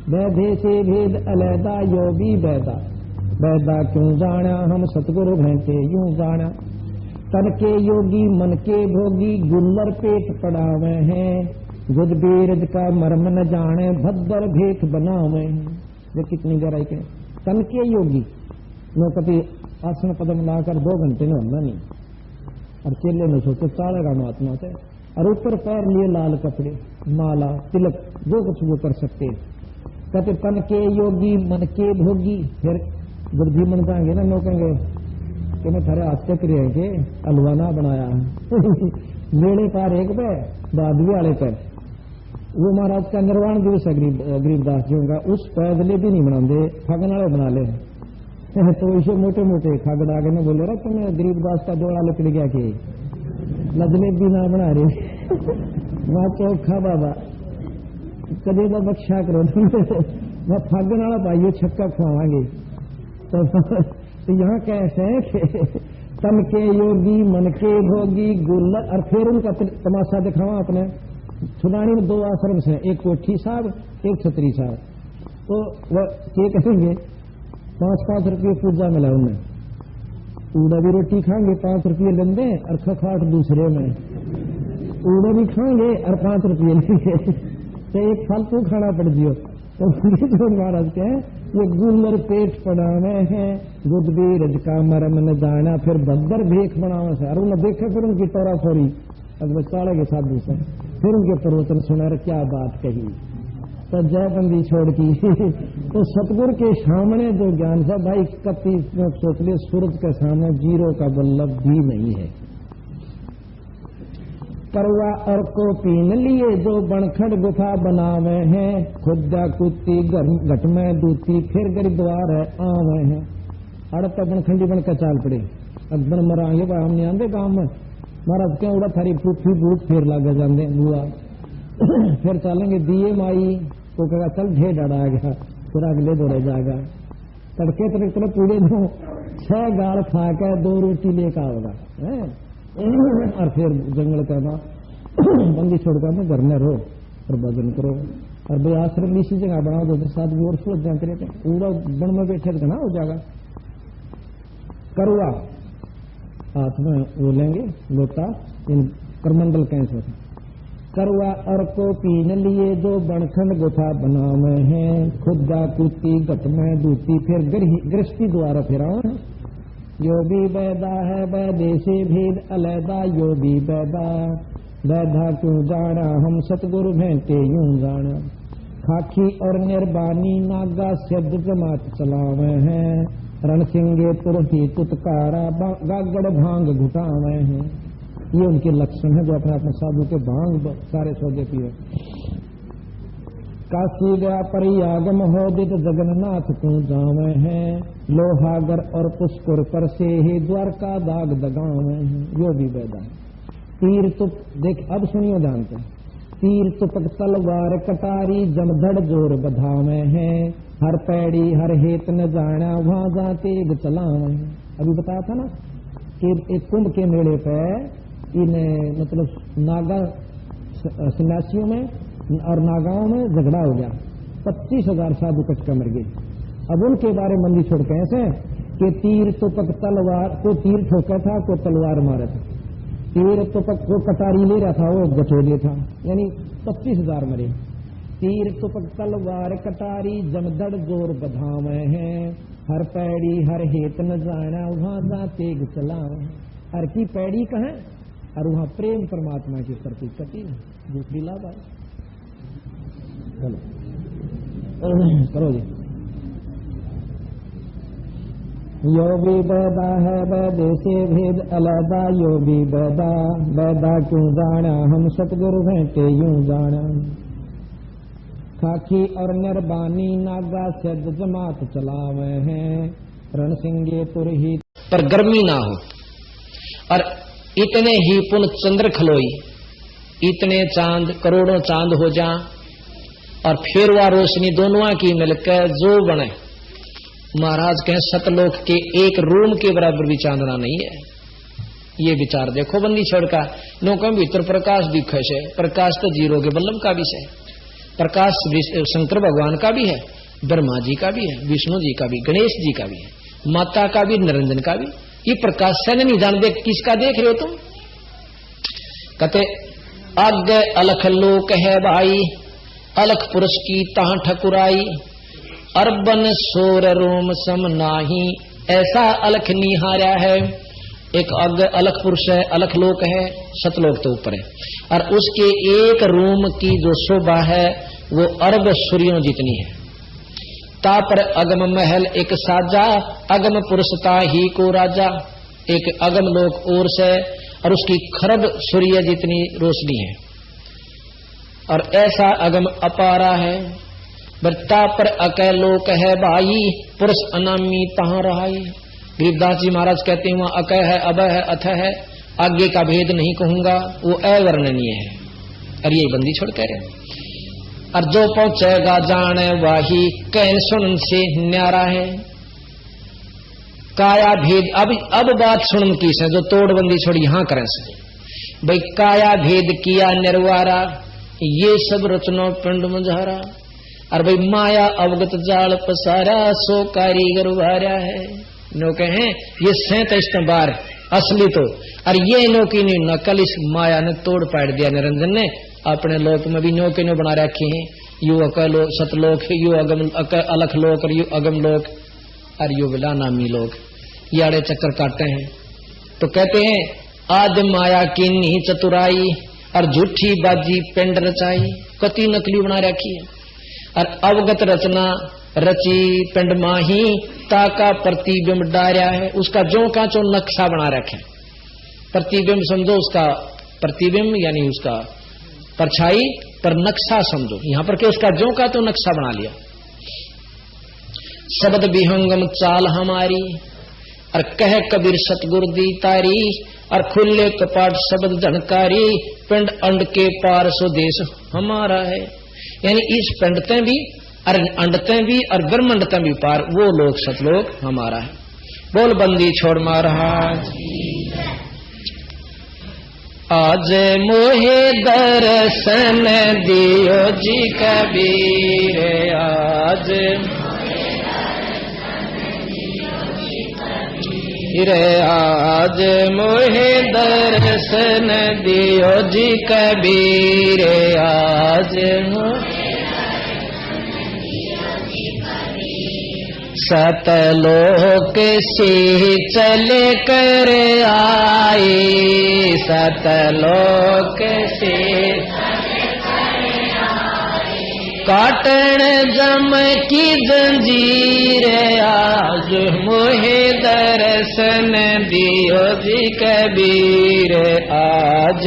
बैधे से भेद अलैदा, यो भी बैदा बैदा क्यों जाना, हम सतगुरु भेंटे यूं जाना। तन के योगी मन के भोगी गुल्लर पेट पड़ावे हैं, गुद बीरज का मर्म न जाने भद्दर भेख बनावे हैं। ये कितनी गहराई के तन के योगी नो कभी आसन पदम लाकर 2 घंटे में होना नहीं, और चेले में सोचे चालेगा महात्मा से, और ऊपर पैर लिए लाल कपड़े माला तिलक जो कुछ वो कर सकते। कहते तन के योगी मन के भोगी, फिर बुद्धि मन जाएंगे ना लोग कहेंगे कि मैं थारे हाथ चक्र है कि अलवाना बनाया मेले पार एक पे बादवी वाले पे, वो महाराज का निर्वाण दिवस है गरीबदास जी का, उस पैदले भी नहीं बनाते, फगन वाले बना ले तो इसे मोटे मोटे खगड़ आगे में बोले रहा तुम्हें गरीबदास का जोड़ा लकड़ गया कि लजले भी ना बना रहे वहां चौखा बाबा कदे तो बख्शा करो वह फागन वाला भाइयों छक्का खुआवांगे। तो यहाँ कैसे है कि तन के योगी मन के भोगी गुल्लर, और फिर उनका तमाशा दिखावा अपने सुनानी में 2 आश्रम से, एक कोठी साहब एक छतरी साहब। तो वह ये कहेंगे 5-5 रुपये पूजा मिला उन्हें, ऊड़ा भी रोटी खाएंगे 5 रुपये लेंगे, और खखाट दूसरे में ऊड़ा भी खाएंगे और 5 रुपये लेंगे, तो एक फालतू खाना पड़ जियो। तो महाराज के ये गुल्लर पेट पड़ावे हैं, गुद बीरज का मरम न जाना, फिर भद्दर भेख बनावे से, और उन्हें देखे फिर उनकी तोरा फोरी अब चाड़े के साधु से, फिर उनके प्रवचन सुना क्या बात कही, तो जयबंदी छोड़ की तो सतगुरु के सामने जो ज्ञान था भाई कति सोच ले, सूरज के सामने जीरो का बल्लभ भी नहीं है। करवा और को पीन लिए जो बनखड़ गुफा बनावे हैं, खुदा कुत्ती घट में दूती फिर गरीद्वार है आवे हैं। अड़ तो बनखंडी बन के चाल पड़े, अकबर मरांगे भाई हमने आंदे गांव में महाराज क्या उड़ा थारी पुठी बूट फिर लागे जाते बुआ फिर चलेंगे दिए माई तो कहा चल ढेर डरा गया, फिर अगले दौड़े जाएगा तड़के तड़के पूरे दो 6 गाल खा के 2 रोटी लेकर आओगा, और फिर जंगल कहना बंदी छोड़कर मैं घर में रहो और भजन करो, और भाई आश्रम इसी जगह बनाओ दो साथ भी और सोच जाए करे पूरा वन में बैठे तो ना हो जाएगा। करुआ हाथ में वो लेंगे लोटा, इन करमंडल कैसे करुआ और को पीन लिए जो बनखंड गुफा बनावे हैं, खुदा कुत्ती घट में दूती फिर गृहस्थी द्वारा फिराओ। यो भी बैदा है बैदे से भेद अलैदा, यो भी बैदा बैदा क्यों जाना, हम सतगुरु भेंटे यूं जाना। खाकी और निर्बानी नागा शब्द जमात चलावे हैं, रणसिंगे तुरही तुतकारा गागड़ भांग घुटावे हैं। ये उनके लक्षण है जो अपने अपने साधु के भांग सारे सौदे पिए। काशी गया परियागम हो दित जगन्नाथ तू जावे हैं, लोहागर और पुष्कर पर से ही द्वारका दाग दगावे हैं। यो भी बैदा तीर तुप देख अब सुनियो ध्यान से, तीर तुपक तलवार कटारी जमधड़ जोर बधावे हैं, हर पैड़ी हर हेत न जाना वहां जा तेग चलावे हैं। अभी बताया था ना कि एक कुंभ के मेले पे इन मतलब नागा सन्यासियों में और नागाओं में झगड़ा हो गया, 25,000 साधु कट कर मर गए। अब उनके बारे में मंदी छोड़ के ऐसे कि तीर तुपक तलवार को तीर ठोका था, को तलवार मारा था, तीर तुपक को कटारी ले रहा था वो गठोले था, यानी 25,000 मरे। तीर तुपक तलवार कटारी जमदड़ जोर बधावे हैं, हर पैड़ी हर हेत न जाना वहां जा तेग चलावे। हर की पैड़ी कहें और वहां प्रेम परमात्मा के प्रति कटी नहीं। दूसरी लाभ आए। चलो करो जी। यो भी बैदा है बैदे से भेद अलदा, यो भी बैदा बैदा क्यों जाना, हम सतगुरु भेंटे यूं जाना। खाकी और निर्बानी नागा सिद्ध जमात चलावे हैं, रण सिंगे पुरही पर गर्मी ना हो। और इतने ही पुन चंद्र खलोई, इतने चांद करोड़ों चांद हो जा, और फिर वह रोशनी दोनों की मिलकर जो बने। महाराज कहें सतलोक के एक रूम के बराबर भी चांदना नहीं है। ये विचार देखो बंदी छोड़ का नौका भीतर प्रकाश दिखे से, प्रकाश तो जीरो के बल्लभ का भी है, प्रकाश शंकर भगवान का भी है, ब्रह्मा जी का भी है, विष्णु जी का भी, गणेश जी का भी है, माता का भी, निरंजन का भी। ये प्रकाश से नहीं जान देख किसका देख रहे हो तुम। कहते आगे अलख लोक है भाई, अलख पुरुष की तहां ठकुराई, अरबन सोर रोम सम नाही, ऐसा अलख निहारा है। एक अलख पुरुष है, अलख लोक है, सतलोक तो ऊपर है, और उसके एक रूम की जो शोभा है वो अरब सूर्यों जितनी है। ता पर अगम महल एक साजा, अगम पुरुषता ही को राजा। एक अगम लोक और से, और उसकी खरब सूर्य जितनी रोशनी है, और ऐसा अगम अपारा है। बरता पर अकय लोक है भाई, पुरुष अनामी तहां रहाई। गरीबदास जी महाराज कहते हैं वहां अकय है, अभय है, अथ है, आगे का भेद नहीं कहूंगा, वो अवर्णनीय है। और ये बंदी छोड़ कह रहे हैं। और जो पहुंचेगा जाने वाही, कहन सुन से न्यारा है। काया भेद अब बात सुन की से, जो तोड़ बंदी छोड़ी यहां करें से भाई, काया भेद किया निर्वारा, ये सब रचनो पिंड मुझारा। और भाई माया अवगत जाल पसारा, सो कारीगर वारा है। नो कहें ये 37 बार असली तो, और ये नो की नकल इस माया ने तोड़ पाड़ दिया। निरंजन ने अपने लोक में भी नो के नो बना रखे हैं, यू अकल सतलोक, यू अगम अलख लोक, और यू अगम लोक, और यू विला नामी लोक, ये आड़े चक्कर काटते हैं। तो कहते हैं आद माया की नी चतुराई, और झूठी बाजी पिंड रचाई। कति नकली बना रखी है, और अवगत रचना रची पिंड माही, ताका प्रतिबिंब डार्या है। उसका जो का जो नक्शा बना रखे। प्रतिबिंब समझो, उसका प्रतिबिंब यानी उसका परछाई, पर नक्शा समझो यहां पर के उसका जो का तो नक्शा बना लिया। शब्द विहंगम चाल हमारी, और कह कबीर सतगुरु दी तारी, और खुले कपाट शब्द झनकारी, पिंड अंड के पार स्वदेश हमारा है। यानी इस पिंडते भी और अंडते भी और ब्रह्मंडते भी पार वो लोग सतलोक हमारा है। बोल बंदी छोड़ महाराज। आज मोहे दर्शन दियो जी कबीर, आज आज मोहे दर्शन दियो जी कबीर, आज सतलोक से चले कर आए, सतलोक से काटन जम की जंजीर, आज मोहे दर्शन दियो जी कबीर, आज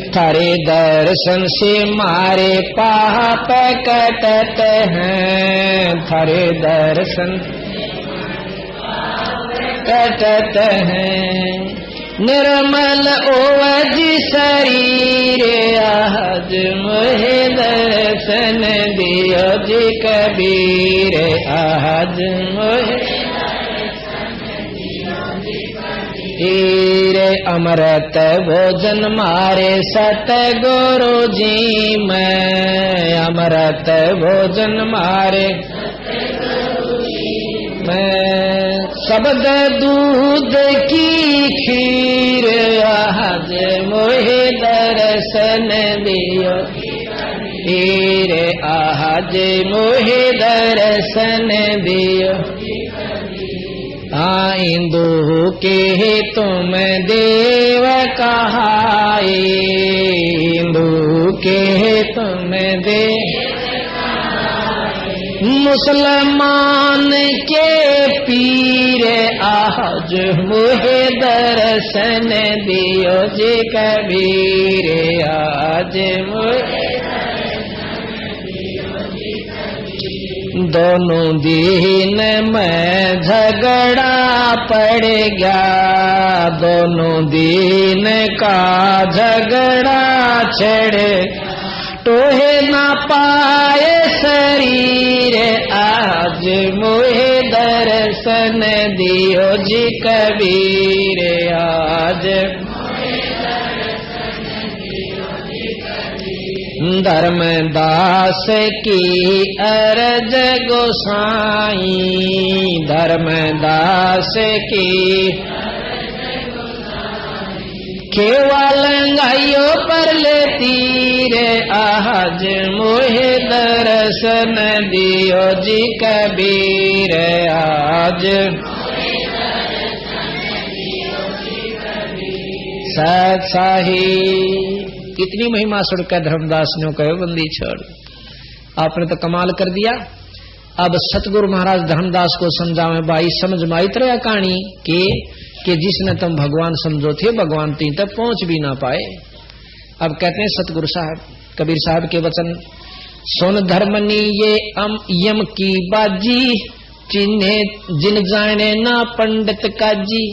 थारे दर्शन से मारे पाप कटत हैं, थारे दर्शन कटत हैं। निर्मल ओवजी शरीर, आज मोहे दर्शन दियो जी कबीर, आज मोहे रे अमृत भोजन मारे सतगुरु जी मैं, अमृत भोजन मारे मैं। शब्द दूध की खीर, आज मोहे दर्शन दियो हीरे आज मोहे दर्शन दियो इंदु के तुम देव कहाए इंदु के तुम देव मुसलमान के पीर आज मुहे दर्शन दियो जी कबीर आज मुहे दोनों दिन में झगड़ा पड़ गया दोनों दिन का झगड़ा छड़े टोहे ना पाए शरीर आज मोहे दर्शन दियो जी कबीर आज धर्मदास की अरज गोसाई धर्मदास की केवल गाइयो पर लेती रे आज मोहे दर्शन दियो जी कबीर आज सत्साही कितनी महिमा सुनकर धर्मदास ने कहो बंदी छोड़ आपने तो कमाल कर दिया। अब सतगुरु महाराज धर्मदास को समझावे भाई समझ में आई तरह कहानी कि जिसने तुम भगवान समझो थे भगवान तीन तक पहुंच भी ना पाए। अब कहते हैं सतगुरु साहब कबीर साहब के वचन सुन धर्मनी ये यम की बाजी चिन्हे जिन जाने ना पंडित काजी।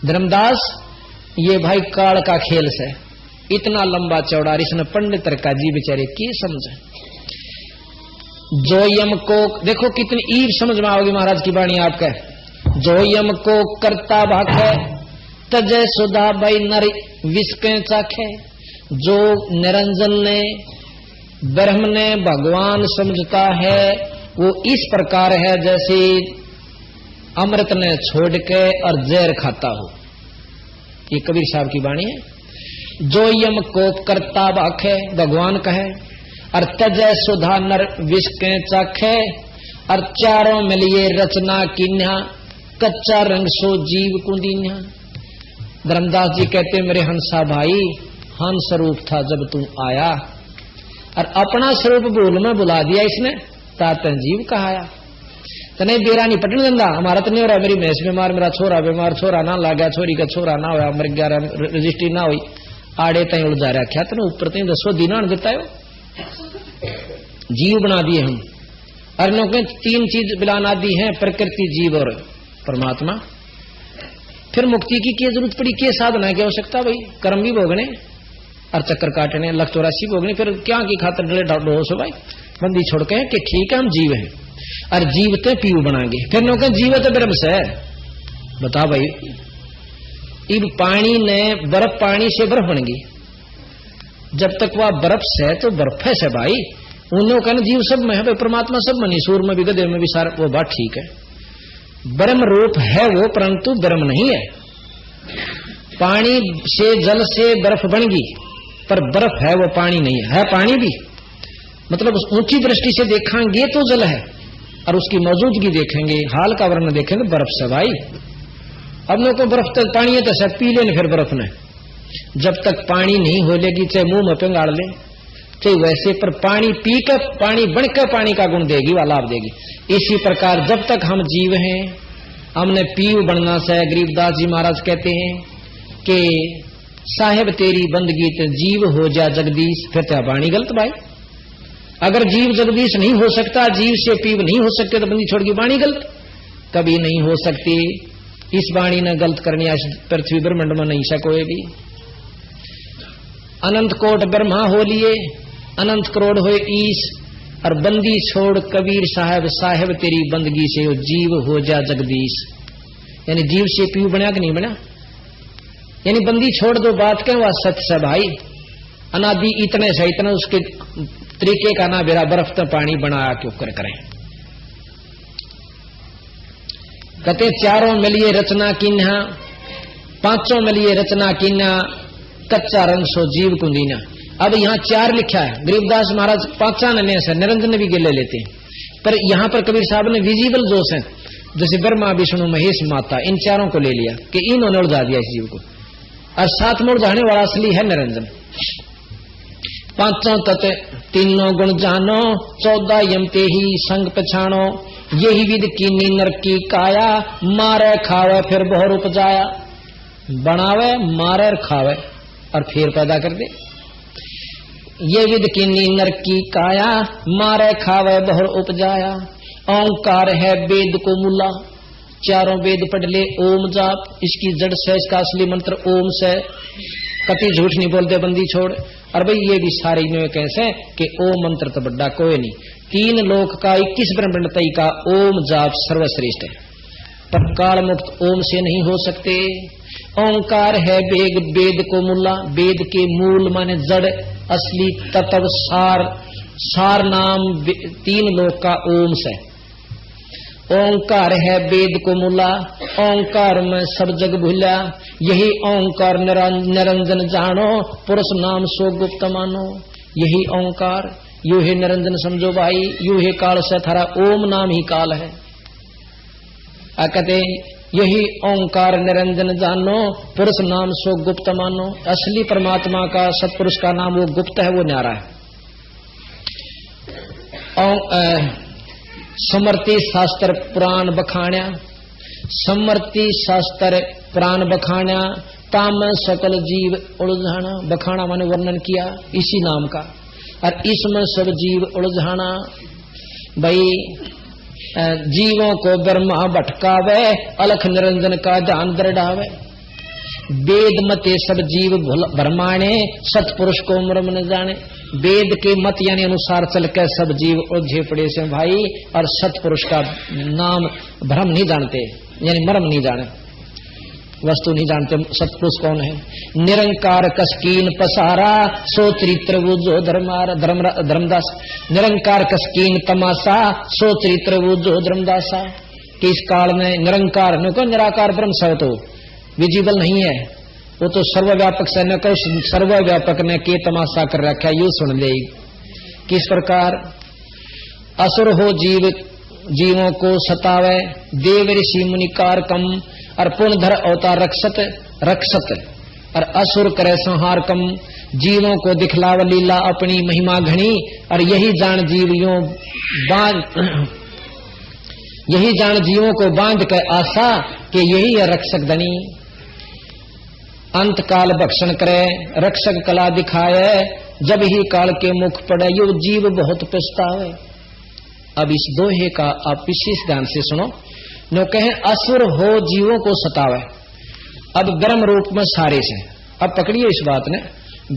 धर्मदास ये भाई काल का खेल से इतना लंबा चौड़ा इसने पंडित काजी बेचारे की समझे। जो यम को देखो कितनी ईव समझ में आओगी महाराज की वाणी आपका जो यम को करता भाखे तजय सुधा भाई नर विस्के चाखे जो निरंजन ने ब्रह्म ने भगवान समझता है वो इस प्रकार है जैसे अमृत ने छोड़ के और जहर खाता हो। ये कबीर साहब की वाणी है। जो यम को करता भाखे भगवान कहे और तजय सुधा नर विष के चाखे और चारों मिलिए रचना कीन्या कच्चा रंग सो जीव कुंदीन्या। धर्मदास जी कहते मेरे हंसा भाई हंस स्वरूप था जब तू आया और अपना स्वरूप भूल में बुला दिया इसने तातन जीव कहाया। तने बेरा नहीं पटन देंदा हमारा तो नहीं हो रहा मेरी भैंस बीमार मेरा छोरा बीमार छोरा ना ला गया छोरी का छोरा ना होया मर गया रजिस्ट्री ना हुई आड़े तय उलझा रखा तेन ऊपर तय 10 दिन देता है जीव बना दिए हम। अरनों के 3 चीज बिलाना दी है प्रकृति जीव और परमात्मा। फिर मुक्ति की क्या जरूरत पड़ी क्या साधना है क्या हो सकता भाई कर्म भी भोगने और चक्कर काटने लख 84 भोगने फिर क्या की खातर डले ढो सो भाई बंदी छोड़ के कि ठीक है हम जीव हैं और जीवते पीव बनाएंगे। फिर नो जीवत ब्रह्म से बता भाई इब पानी ने बर्फ पानी से बर्फ बन गई जब तक वह बर्फ से तो बर्फ है से भाई उन्होंने कहना जीव सब में है भाई परमात्मा सब में सूर में भी गधे में भी सारा वो बात ठीक है। ब्रह्म रूप है वो परंतु ब्रह्म नहीं है। पानी से जल से बर्फ बन गई पर बर्फ है वो पानी नहीं है पानी भी मतलब ऊंची दृष्टि से देखेंगे तो जल है और उसकी मौजूदगी देखेंगे हाल का वर्ण देखेंगे बर्फ से भाई। अब लोग को बर्फ तक पानी है तो सब पी लेने फिर बर्फ ने जब तक पानी नहीं हो लेगी चाहे मुंह में पिंगाड़ ले चाहे वैसे पर पानी पी कर पानी बनकर पानी का गुण देगी व लाभ देगी। इसी प्रकार जब तक हम जीव हैं हमने पीव बनना से गरीबदास जी महाराज कहते हैं कि साहेब तेरी बंदगी तो जीव हो जा जगदीश फिर तो वाणी गलत भाई। अगर जीव जगदीश नहीं हो सकता जीव से पीव नहीं हो सकते तो बंदी छोड़ की वाणी गलत कभी नहीं हो सकती। इस वाणी ने गलत करनी पृथ्वी ब्रह्मांड में नहीं सकोए भी। अनंत कोट ब्रह्मा हो लिए अनंत करोड़ हो ईश और बंदी छोड़ कबीर साहब साहेब तेरी बंदगी से वो जीव हो जा जगदीश। यानी जीव से पीव बना कि नहीं बना यानी बंदी छोड़ दो बात के वह सत्य से भाई अनादि इतने से इतना उसके तरीके का ना बेरा बर्फ तो पानी बनाया क्यों कर करें। कहते चारों मिलिए रचना किन्हा पांचों मिलिए रचना किन्हा कच्चा रंग सो जीव कुंदीना। अब यहाँ 4 लिखा है, गरीबदास महाराज 5 आने से निरंजन भी गिले लेते हैं, पर यहाँ पर कबीर साहब ने विजिबल जोश है, जैसे ब्रह्मा विष्णु महेश माता, इन 4 को ले लिया कि इन्होंने उलझा दिया इस जीव को, और 7 में उलझाने वाला असली है निरंजन। 5 तत्व 3 गुण जानो, 14 यमते ही संग पछाणो, यही विद कीनी नर की काया, मारे खावे फिर बहुर उपजाया। बनावे, मारे और खावे और फिर पैदा कर दे। ये विद कीनी नर की काया, मारे खावे बहुर उपजाया। ओंकार है वेद को मूला, 4 वेद पढ़ ले ओम जाप, इसकी जड़ से, इसका असली मंत्र ओम से, कति झूठ नहीं बोलते बंदी छोड़। और भाई ये भी सारे में कैसे कि ओम मंत्र तो बड़ा कोई नहीं, 3 लोक का 21 ब्रह्मांड तई का ओम जाप सर्वश्रेष्ठ है, पर काल मुक्त ओम से नहीं हो सकते। ओंकार है वेद को मूला, वेद के मूल माने जड़, असली तत्व, सार नाम 3 लोक का ओम से। ओंकार है वेद को मूला, ओंकार में सब जग भूला, यही ओंकार निरंजन जानो, पुरुष नाम सो गुप्त मानो। यही ओंकार, यू है निरंजन समझो भाई, यू है काल से थारा ओम नाम ही काल है। कहते यही ओंकार निरंजन जानो, पुरुष नाम सो गुप्त मानो। असली परमात्मा का, सतपुरुष का नाम वो गुप्त है, वो न्यारा है। समर्ति शास्त्र पुराण बखाण्या, समर्ति शास्त्र पुराण बखाण्या, ताम सकल जीव उलझाना। बखाना माने वर्णन किया इसी नाम का, और इसमें सब जीव उलझाना। भाई जीवों को ब्रह्मा भटकावे, अलख निरंजन का ध्यान दृढ़ावे। वेद मते सब जीव भरमाणे, सतपुरुष को मर्म न जाने। वेद के मत यानी अनुसार चल कर सब जीव उलझे पड़े से भाई, और सतपुरुष का नाम भ्रम नहीं जानते, यानी मर्म नहीं जाने, वस्तु नहीं जानते सतपुरुष कौन है। निरंकार कसकीन पसारा, सो चरित्र वो जो धर्मदास। निरंकार कसकीन तमाशा, सो चरित्र वो जो धर्मदासा। कि इस काल में निरंकार न को निराकार ब्रह्म से तो विजिबल नहीं है, वो तो सर्वव्यापक से न को सर्वव्यापक ने के तमाशा कर रखा। यू सुन ले किस प्रकार असुर हो जीव, जीवों को सतावे, देव ऋषि मुनिकार कम, और पुनधर अवतार रक्षत और असुर करे संहार कम। जीवों को दिखलाव लीला अपनी महिमा घनी, और यही जान जीवों को बांध कर आशा कि यही है रक्षक धनी। अंत काल भक्षण करे, रक्षक कला दिखाए, जब ही काल के मुख पड़े, यो जीव बहुत पछतावे। अब इस दोहे का आप विशेष ध्यान से सुनो। नो कहे असुर हो जीवों को सतावे, अब ब्रह्म रूप में सारे से। अब पकड़िए इस बात ने,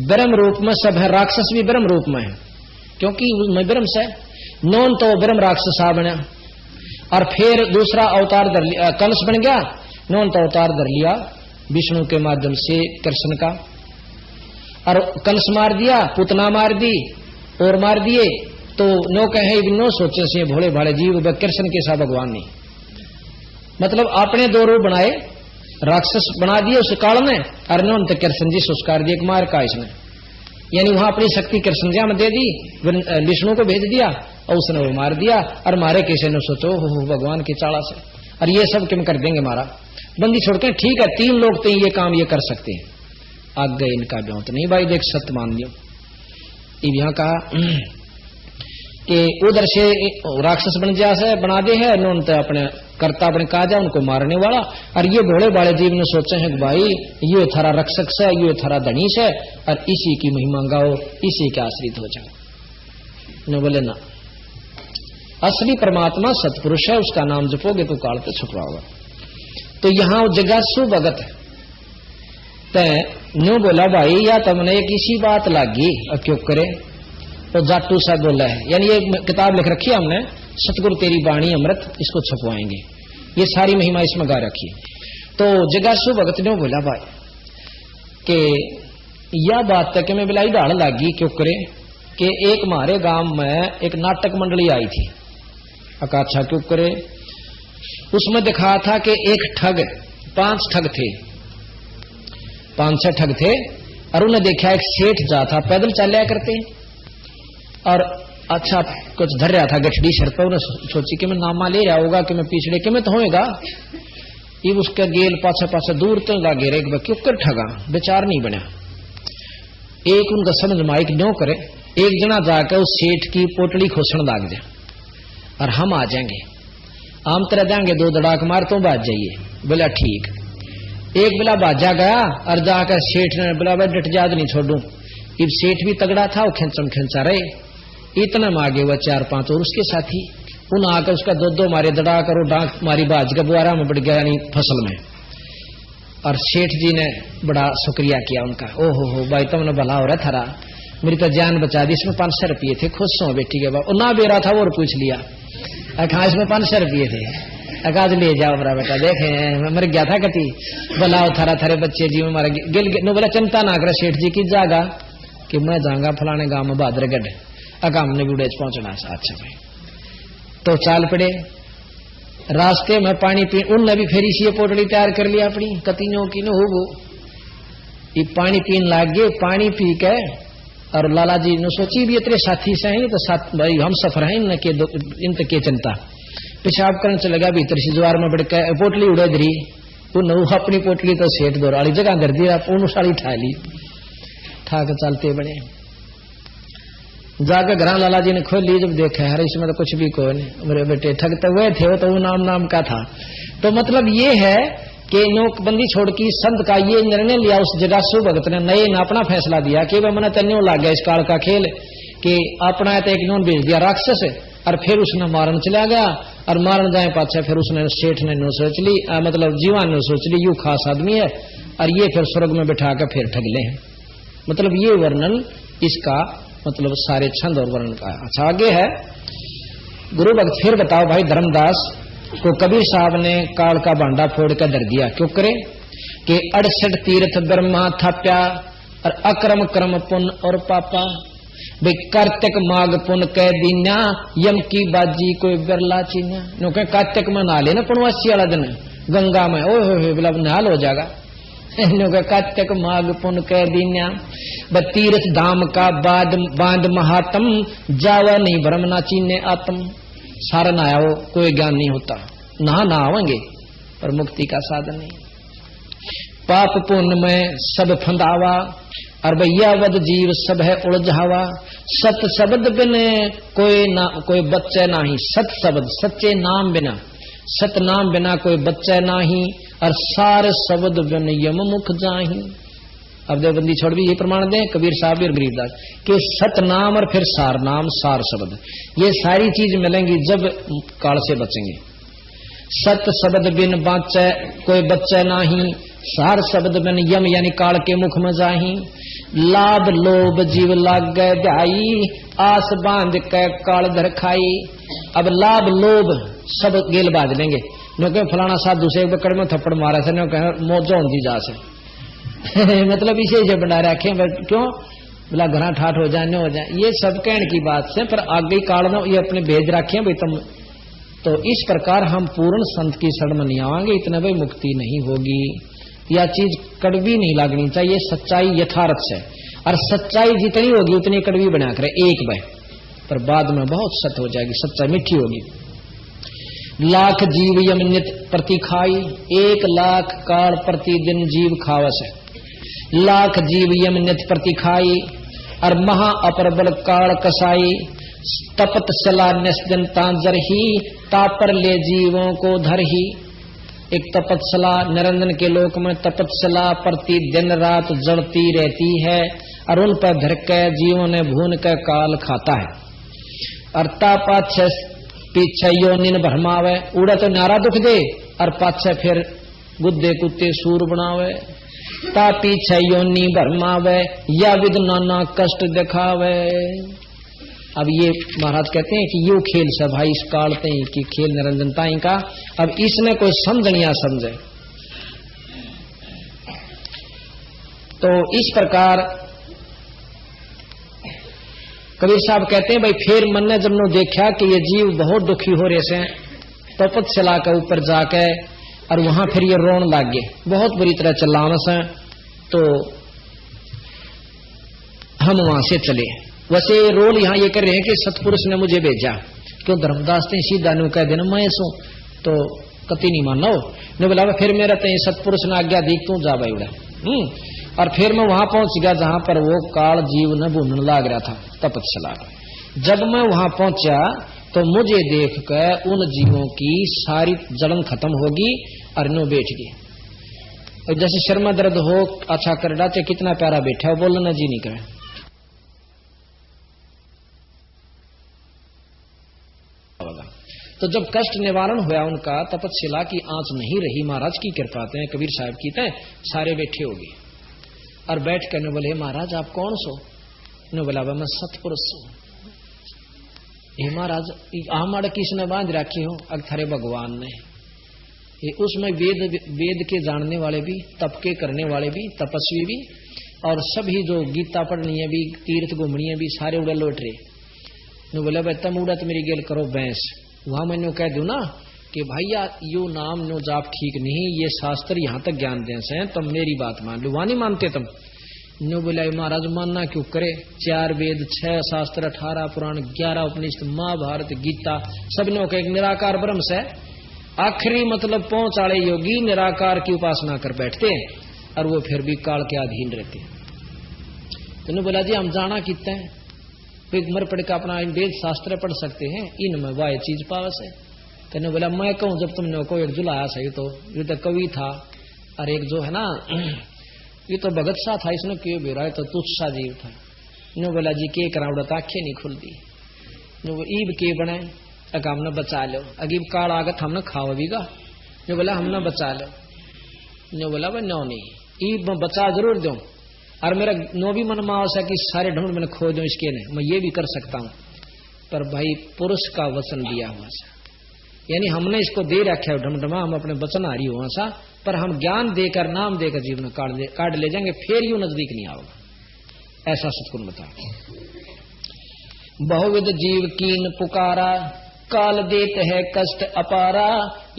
ब्रह्म रूप में सब है, राक्षस भी ब्रह्म रूप में है, क्योंकि मैं ब्रह्म से नौन तो ब्रह्म राक्षस बना, और फिर दूसरा अवतार धर लिया, कंस बन गया, नौन तो अवतार धर लिया विष्णु के माध्यम से कृष्ण का, और कंस मार दिया, पुतना मार दी और मार दिए। तो नो कहे नो सोचे से भोले भाले जीव कृष्ण के साथ भगवान नहीं, मतलब आपने 2 रूप बनाए, राक्षस बना दिए उस काल में, और नौन कृष्ण जी संस्कार दिए, मार का इसने, यानी वहां अपनी शक्ति कृष्ण जी में दे दी, विष्णु को भेज दिया और उसने वो मार दिया। और मारे कैसे न सोचो, हो भगवान की चाला से, और ये सब क्यों कर देंगे मारा, बंदी छोड़ के। ठीक है 3 लोग तो ये काम ये कर सकते हैं, आगे इनका ब्योत नहीं भाई, देख सत्य मान लियो। यहाँ कहा कि उधर से राक्षस बना दे है, नौन तो अपने कर्ता अपने काजा उनको मारने वाला, और ये भोले भाले जीव ने सोचे हैं कि भाई ये थारा रक्षक से, ये थारा धनीश है, और इसी की महिमा गाओ, इसी के आश्रित हो जाओ। न बोले ना, असली परमात्मा सतपुरुष है, उसका नाम जपोगे तो काल पे छुपा होगा। तो यहाँ जगह सुभगत है, न्यू बोला भाई या तुमने एक इसी बात लागी, और क्यों करे, तो जाटू साहब बोला है, यानी ये किताब लिख रखी है हमने, सतगुरु तेरी बाणी अमृत, इसको छपवाएंगे, ये सारी महिमा इसमें गा रखी है। तो जगासु भगत ने बोला भाई कि यह बात तक मैं बिलाई ढाल लागी क्यों करे कि एक हमारे गांव में एक नाटक मंडली आई थी, अकाछा क्यों करे, उसमें दिखा था कि एक ठग, 5 ठग थे, 5-6 ठग थे, और उन्हें देखा एक सेठ जा था, पैदल चलिया करते और अच्छा कुछ धर रहा था गठड़ी सर पर। उन्हें सोची कि मैं नामा ले रहा होगा कि मैं पिछड़े के में तो होएगा। ये उसका गेल पाछे पाछे दूर तो लागे रे क्यों कर ठगा बेचार नहीं बना। एक उनका समझ में एक न्यो करे, एक जना जाकर उस सेठ की पोटली खोसण लाग जाए और हम आ जाएंगे, आम तरह जाएंगे, 2 दड़ाक मार तो बाज जाइए। बोला ठीक। एक बेला बाजा गया और जाकर सेठ ने बोला भाई डट जाद नहीं छोड़ू। इब सेठ भी तगड़ा था, वो खेचम खेचा रहे। इतना मांगे हुआ 4-5 और उसके साथी उन आकर उसका 2 मारे दड़ा कर डांक मारी बाज का बुआरा में बढ़ गया यानी फसल में। और सेठ जी ने बड़ा शुक्रिया किया उनका, ओहो हो भाई तुमने भला हो रहा थारा, मेरी तो जान बचा दी। इसमें 500 रुपये थे, खुश हो बेटी के बाप। ना बेरा था वो पूछ लिया, अखा इसमें 500 रुपये थे, अकाज ले जाओ मेरा बेटा, देखे मर गया था कति भला थारा थारे बच्चे जी में मारा गिल नो। बोला चिंता ना करे सेठ जी की जागा कि मैं जाऊंगा फलाने गांव में बहादुरगढ़, अकाम ने भी उड़ेज पहुंचना। अच्छा भाई तो चाल पड़े। रास्ते में पानी पी उनने भी फेरी सी पोटली तैयार कर लिया अपनी कतियों की न हो। ये पानी पीन लाग गए, पानी पी के और लाला जी ने सोची भी इतने साथी से हैं तो साथ भाई हम सफर हैं इनके इन के चिंता। पेशाब करने चले गया भीतर से ज्वार में बढ़ के पोटली उड़े धरी वो अपनी पोटली तो सेठ दौड़ वाली जगह धर दी, पूर्ण साड़ी ठा ली, ठा के चलते बने। जाकर घर लाला जी ने खोल ली, जब देखा यार इसमें तो कुछ भी कोई नहीं, मेरे बेटे ठगते हुए थे वो तो वो नाम का था। तो मतलब ये है कि नोकबंदी छोड़ की संत का ये निर्णय लिया उस जगासु भगत ने नए ने अपना फैसला दिया कि मैंने तन्यों लाग गया इस काल का खेल कि अपना तो एक नोन भेज दिया राक्षस और फिर उसने मारन चला गया और मारन जाए पाछे फिर उसने सेठ ने नो सोच ली मतलब जीवन ने सोच ली यू खास आदमी है और ये फिर स्वर्ग में बिठा कर फिर ठग ले। मतलब ये वर्णन इसका मतलब सारे छंद और वर्णन का। अच्छा आगे है गुरु भक्त फिर बताओ भाई धर्मदास को कबीर साहब ने काल का भांडा फोड़ कर धर दिया क्यों करे कि 68 तीर्थ ब्रह्मा थाप्या और अक्रम क्रम पुण्य और पापा भाई कार्तिक माघ पुण्य कह दीन्या यम की बाजी कोई बिरला चीन्या नो कह कार्तिक में नहा लेना पुण्यवासी वाला दिन गंगा में ओ बोला नहाल हो जाएगा कार्तिक माघ पुण्य कह दीन्या तीर्थ धाम का बांध महात्म जावा नहीं भ्रम ना चीने आत्म सारा नहाया हो कोई ज्ञान नहीं होता नहावेंगे पर मुक्ति का साधन नहीं। पाप पुण्य में सब फंदावा और भैया वद जीव सब है उलझावा सत शब्द बिने कोई बच्चे नाही सत शब्द सच्चे नाम बिना सत नाम बिना कोई बच्चे नाही और सार शब्द बिन यम मुख जाही। अब देवबंदी छोड़ भी ये प्रमाण दें कबीर साहब और गरीबदास के सत नाम और फिर सार नाम सार शब्द ये सारी चीज मिलेंगी जब काल से बचेंगे। सत शब्द बिन बाचे कोई बच्चे नाही सार शब्द बिन यम यानी काल के मुख में जाही। लाभ लोभ जीव लाग गए ध्याई आस बांध के काल धर खाई। अब लाभ लोभ सब गेल बाज लेंगे नो कह फलाना साहब दूसरे बकड़ में थप्पड़ मारा से नो कह मौजो होती जा से मतलब इसे बना रखे क्यों बोला घरा ठाठ हो जाए हो जाए ये सब कहने की बात से पर आगे काल में ये अपने भेज रखे भाई तुम तो इस प्रकार हम पूर्ण संत की शरण में नहीं आवांगे इतने भाई मुक्ति नहीं होगी। यह चीज कड़वी नहीं लगनी चाहिए सच्चाई यथार्थ से और सच्चाई जितनी होगी उतनी कड़वी बना कर एक बार पर बाद में बहुत सत्य हो जाएगी सच्चाई मीठी होगी। लाख जीव यम नित प्रति खाई 1 लाख काल प्रतिदिन जीव खावस है। लाख जीव यम नित प्रति खाई और महा अपरबल काल कसाई तपत सला निस्दिन तांजर ही तापर ले जीवों को धर ही। एक तपतसला निरंजन के लोक में तपतसला प्रति दिन रात जड़ती रहती है और उन पर धर के जीवों ने भून कर काल खाता है। और ता पाछे पीछे योनिन भरमावे उड़ा तो नारा दुख दे और पाछे फिर गुद्दे कुत्ते सूर बनावे। ता पीछे योनि भरमावे या विद नाना कष्ट दिखावे। अब ये महाराज कहते हैं कि यो खेल से भाई इस कालते हैं कि खेल निरंजनताई का अब इसमें कोई समझनिया समझे तो इस प्रकार कबीर साहब कहते हैं भाई फिर मन ने जब नो देखा कि ये जीव बहुत दुखी हो रहे से तपतशिला के ऊपर जाके और वहां फिर ये रोन लाग गए बहुत बुरी तरह चिल्लाने से तो हम वहां से चले। वैसे रोल यहाँ ये कर रहे हैं कि सतपुरुष ने मुझे भेजा, क्यों धर्मदास ने सीधा नु कह देना मैं सो तो कति नहीं मानो ने बोला फिर मेरा तो सतपुरुष ने आज्ञा दी तू जा भाई उड़ा। और फिर मैं वहां पहुंच गया जहां पर वो काल जीव न भूनने लग रहा था तपस्या। जब मैं वहां पहुंचा तो मुझे देख कर उन जीवों की सारी जलन खत्म होगी और नो बैठ गई। और जैसे सिर में दर्द हो अच्छा कर डाचे कितना प्यारा बैठा हो बोलना जी नहीं करे। तो जब कष्ट निवारण हुआ उनका तपस्या की आंच नहीं रही, महाराज की कृपा है कबीर साहब की तय सारे बैठे होगी। और बैठ कर बोले महाराज आप कौन सो? ने बोला मैं सतपुरुष हूं। हे महाराज हमारा किसने बांध रखे हो? अगथरे भगवान ने। ये उसमें वेद के जानने वाले भी, तप के करने वाले भी, तपस्वी भी और सभी जो गीता पढ़नी है भी, तीर्थ घूमनी है भी, सारे उड़े लौट रहे। ने बोला भाई तम उड़ा तो मेरी गेल करो बैंस। वहां मैंने कह दू ना कि भैया यो नाम नो जाप ठीक नहीं, ये शास्त्र यहाँ तक ज्ञान दें से तुम मेरी बात मान लो। वहां नहीं मानते तुम। नो बोला महाराज मानना क्यों करे? 4 वेद 6 शास्त्र 18 पुराण 11 उपनिषद महाभारत गीता सबने का एक निराकार ब्रह्म से आखिरी मतलब पहुंच आड़े योगी निराकार की उपासना कर बैठते और वो फिर भी काल के अधीन रहते। तो बोला जी हम जाना कितना है मर पड़ का अपना वेद शास्त्र पढ़ सकते हैं, इनमें वह चीज पावस है। कहने बोला मैं कहूं जब तुमने को एक जुलाया सही तो ये तो कवि था और एक जो है ना ये तो भगत सा था, इसने क्यों बेरा तो तुच्छ सा जीव था। नो बोला जी के करावड़ा तो आंखें नहीं खुलती। नो ईब के बने अगर हमने बचा लो, अगीब काल आगत हमने खाओ भी गा। नो बोला हमने बचा लो। नो बोला भाई नो नहीं ईब में बचा जरूर दो। और मेरा नो भी मन में आवश्यक कि सारे ढूंढ मैंने खो दो इसके ने, मैं ये भी कर सकता हूं। पर भाई पुरुष का वचन दिया हुआ सा, यानी हमने इसको दे रखा है ढमढमा, हम अपने वचन हारी हुआ सा, पर हम ज्ञान देकर नाम देकर जीवन काट ले जाएंगे, फिर यूं नजदीक नहीं आओगे। ऐसा सतगुण बता। बहुविध जीव कीन पुकारा, काल देत है कष्ट अपारा,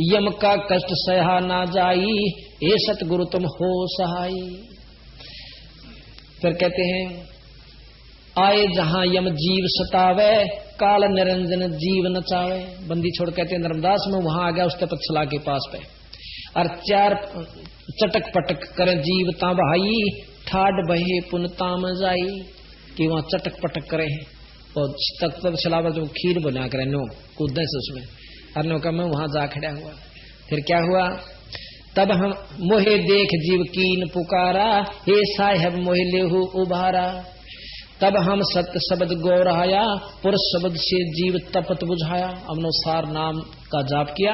यम का कष्ट सहा ना जाई, हे सतगुरु तुम हो सहाई। फिर कहते हैं आए जहां यम जीव सतावे, काल निरंजन जीव नचावे। बंदी छोड़ कहते हैं धर्मदास में वहां आ गया उस तपस्या के पास पे और 4 चटक पटक करे जीव ता बहाई, ठाड बहे पुन ताम जाई। कि वहां चटक पटक करे और तपस्या जो खीर बना करे नो कूदे से उसमें और नो का मैं वहां जा खड़ा हुआ। फिर क्या हुआ? तब हम मोहे देख जीव कीन पुकारा, हे साहेब मोहे लेहु उभारा। तब हम सत्य शब्द गौराया, पुरुष शब्द से जीव तपत बुझाया। हमने सार नाम का जाप किया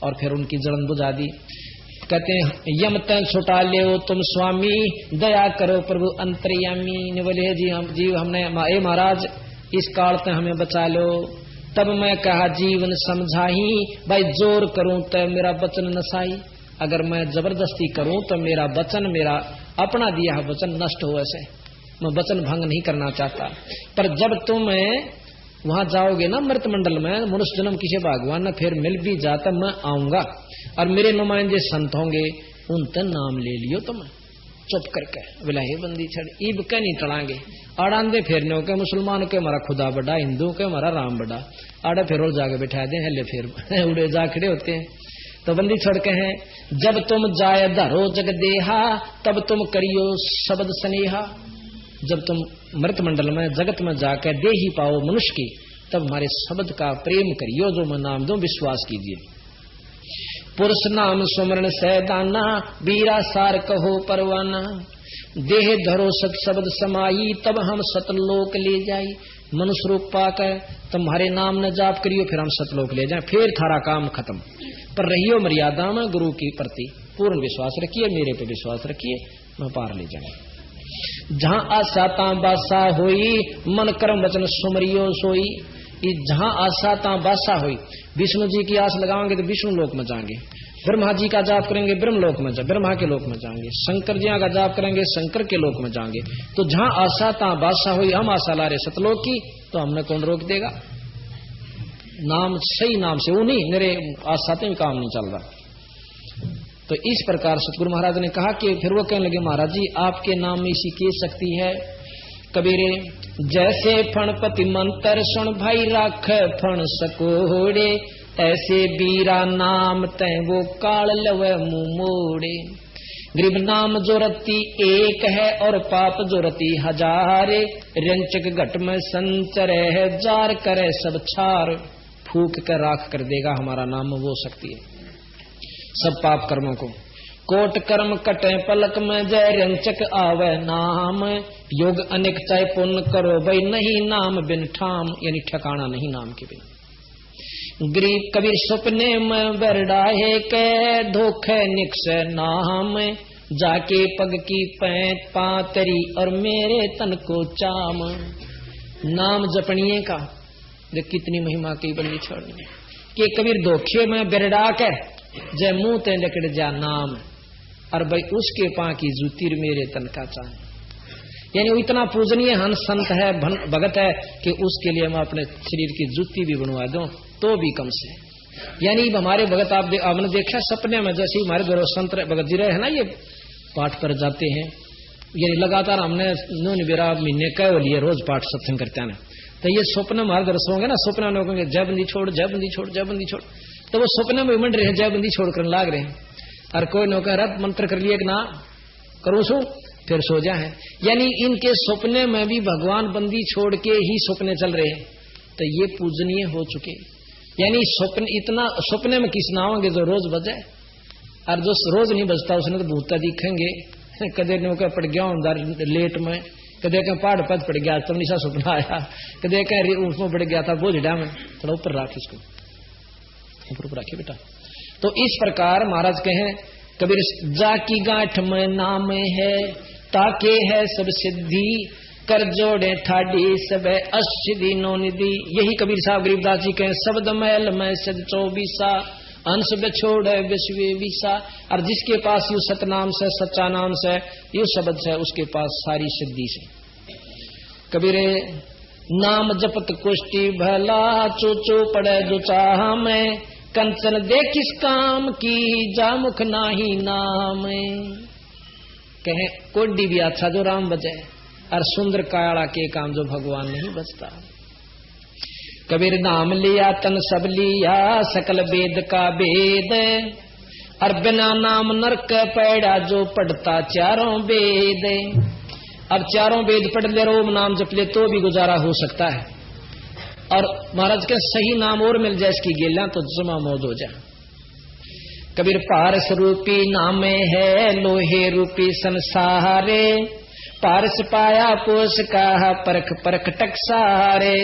और फिर उनकी जलन बुझा दी। कहते हैं यम तय छुटा ले तुम स्वामी, दया करो प्रभु अंतर्यामी। ने बोले जी हम जीव हमने ए महाराज इस काल से हमें बचा लो। तब मैं कहा जीवन समझाही, भाई जोर करूं तो मेरा वचन नसाई। अगर मैं जबरदस्ती करूं तो मेरा वचन, मेरा अपना दिया वचन नष्ट हो। ऐसे मैं वचन भंग नहीं करना चाहता। पर जब तुम वहां जाओगे ना मृत मंडल में, मनुष्य जन्म किसी भगवान ने फिर मिल भी जाता, मैं आऊंगा और मेरे नुमाइंदे संत होंगे, उनसे नाम ले लियो तुम चुप करके। बोला हे बंदी छड़ ईब के नहीं टड़ांगे, आड़ांदे फिरने के मुसलमान के हमारा खुदा बड़ा, हिंदू के हमारा राम बड़ा, आड़े फिर जाके बैठा दे हले फिर उड़े जा खड़े होते हैं। तो बंदी छोड़ के हैं जब तुम जाय धरो जग देहा, तब तुम करियो शब्द स्नेहा। जब तुम मृत मंडल में जगत में जाकर दे ही पाओ मनुष्य की, तब हमारे शब्द का प्रेम करियो जो मैं नाम दूं विश्वास कीजिए। पुरुष नाम सुमरण सैदाना, बीरा सार कहो परवाना। देह धरो सत शब्द समाई, तब हम सतलोक ले जाई। मनुष्य रूप पाकर तुम्हारे नाम न जाप करियो, फिर हम सतलोक ले जाए, फिर थारा काम खत्म। पर रहियो मर्यादा में, गुरु की प्रति पूर्ण विश्वास रखिए, मेरे पे विश्वास रखिए, मैं पार ले जाऊंगा। जहां आशा ता बासा होई, मन कर्म वचन सुमरियो सोई। जहां आशा ता बासा हुई, विष्णु जी की आस लगाओगे तो विष्णु लोक में जाएंगे, ब्रह्मा जी का जाप करेंगे ब्रह्म लोक में ब्रह्मा के लोक में जाएंगे, शंकर जी का जाप करेंगे शंकर के लोक में जाएंगे। तो जहां आशा ता बासा हुई, हम आशा ला रहे सतलोक की, तो हमने कौन रोक देगा? नाम सही नाम से वो नहीं, मेरे आशा में काम नहीं चल रहा। तो इस प्रकार सतगुरु महाराज ने कहा कि फिर वो कहने लगे महाराज जी आपके नाम में इसी की शक्ति है कबीर जैसे फणपति मंत्र सुन भाई राख फण सकोड़े, ऐसे बीरा नाम तय वो काल लवे मुंह मोड़े। गरीब नाम जो रति एक है और पाप जो रति हजारे, रंचक घट में संचर है जार करे सब छार। फूक कर राख कर देगा हमारा नाम वो शक्ति है सब पाप कर्मों को। कोट कर्म कटे पलक में जय रंचक आवे नाम, योग अनेक चाहे पुण्य करो भाई नहीं नाम बिन ठाम, यानी ठिकाना नहीं नाम के बिन। गरीब कबीर सपने में बरडाहे के धोखे निक्स नाम, जाके पग की पैंत पातरी और मेरे तन को चाम। नाम जपनिए का जो कितनी महिमा की बंदी छोड़नी कि कबीर धोखे में बरडा के जय मुंह ते लकड़ जा नाम, और भाई उसके पा की जूतीर मेरे तन का चाहे। यानी वो इतना पूजनीय हंस संत है भगत है कि उसके लिए मैं अपने शरीर की जूती भी बनवा दूं तो भी कम से। यानी हमारे भगत आपने देखा सपने में जैसे ही हमारे दो संत भगत जी रहे हैं ना, ये पाठ पर जाते हैं, यानी लगातार हमने बेरा महीने कह लिए रोज पाठ सत्संग करते हैं, तो ये स्वप्न हमारे दर्शन होंगे ना, स्वप्न में कहेंगे जय बंदी छोड़ जय बंदी छोड़ जय बंदी छोड़, तो वो स्वप्न में मंड रहे हैं जय बंदी छोड़ कर लाग रहे हैं। और कोई न कह रहा मंत्र कर लिए कि ना करो सो फिर सो जा है। यानी इनके सपने में भी भगवान बंदी छोड़ के ही सपने चल रहे हैं, तो ये पूजनीय हो चुके। यानी स्वप्न इतना सपने में किस ना होंगे जो रोज बजे, और जो रोज नहीं बजता उसने तो भूतता दिखेंगे। कदे नौका पड़ गया अंदर लेट में, कदे कहीं पहाड़ पद पड़ गया तो निशा सपना आया, कदे कहीं उसमें पड़ गया था बोझ डैम, थोड़ा ऊपर रख इसको ऊपर रखिए बेटा। तो इस प्रकार महाराज कहें कबीर जाकी गांठ में नाम है ताके है सब सिद्धि, कर जोड़े ठाडी सब असिद्धि नो निधि। यही कबीर साहब गरीबदास जी कहें शब्द महल में सद 24 अंश बिछोड़ विश्व विसा। और जिसके पास यू सतनाम से सच्चा नाम से यू शब्द से उसके पास सारी सिद्धि से। कबीर नाम जपत कुष्टि भला चो पड़े जो चाह में, कंचन दे किस काम की जा मुख नाही नाम। कहे कोडी भी अच्छा जो राम बजे, और सुंदर कायाड़ा के काम जो भगवान नहीं बचता। कबीर नाम लिया तन सब लिया सकल वेद का वेद, और बिना नाम नरक पैड़ा जो पढ़ता चारों वेद। अब चारों वेद पढ़ ले रोम नाम जप ले तो भी गुजारा हो सकता है, और महाराज के सही नाम और मिल जाए इसकी गेला तो जमा मौज हो जाए। कबीर पारस रूपी नामे है लोहे रूपी संसारे, पारस पाया पोष का परख परख टकसारे।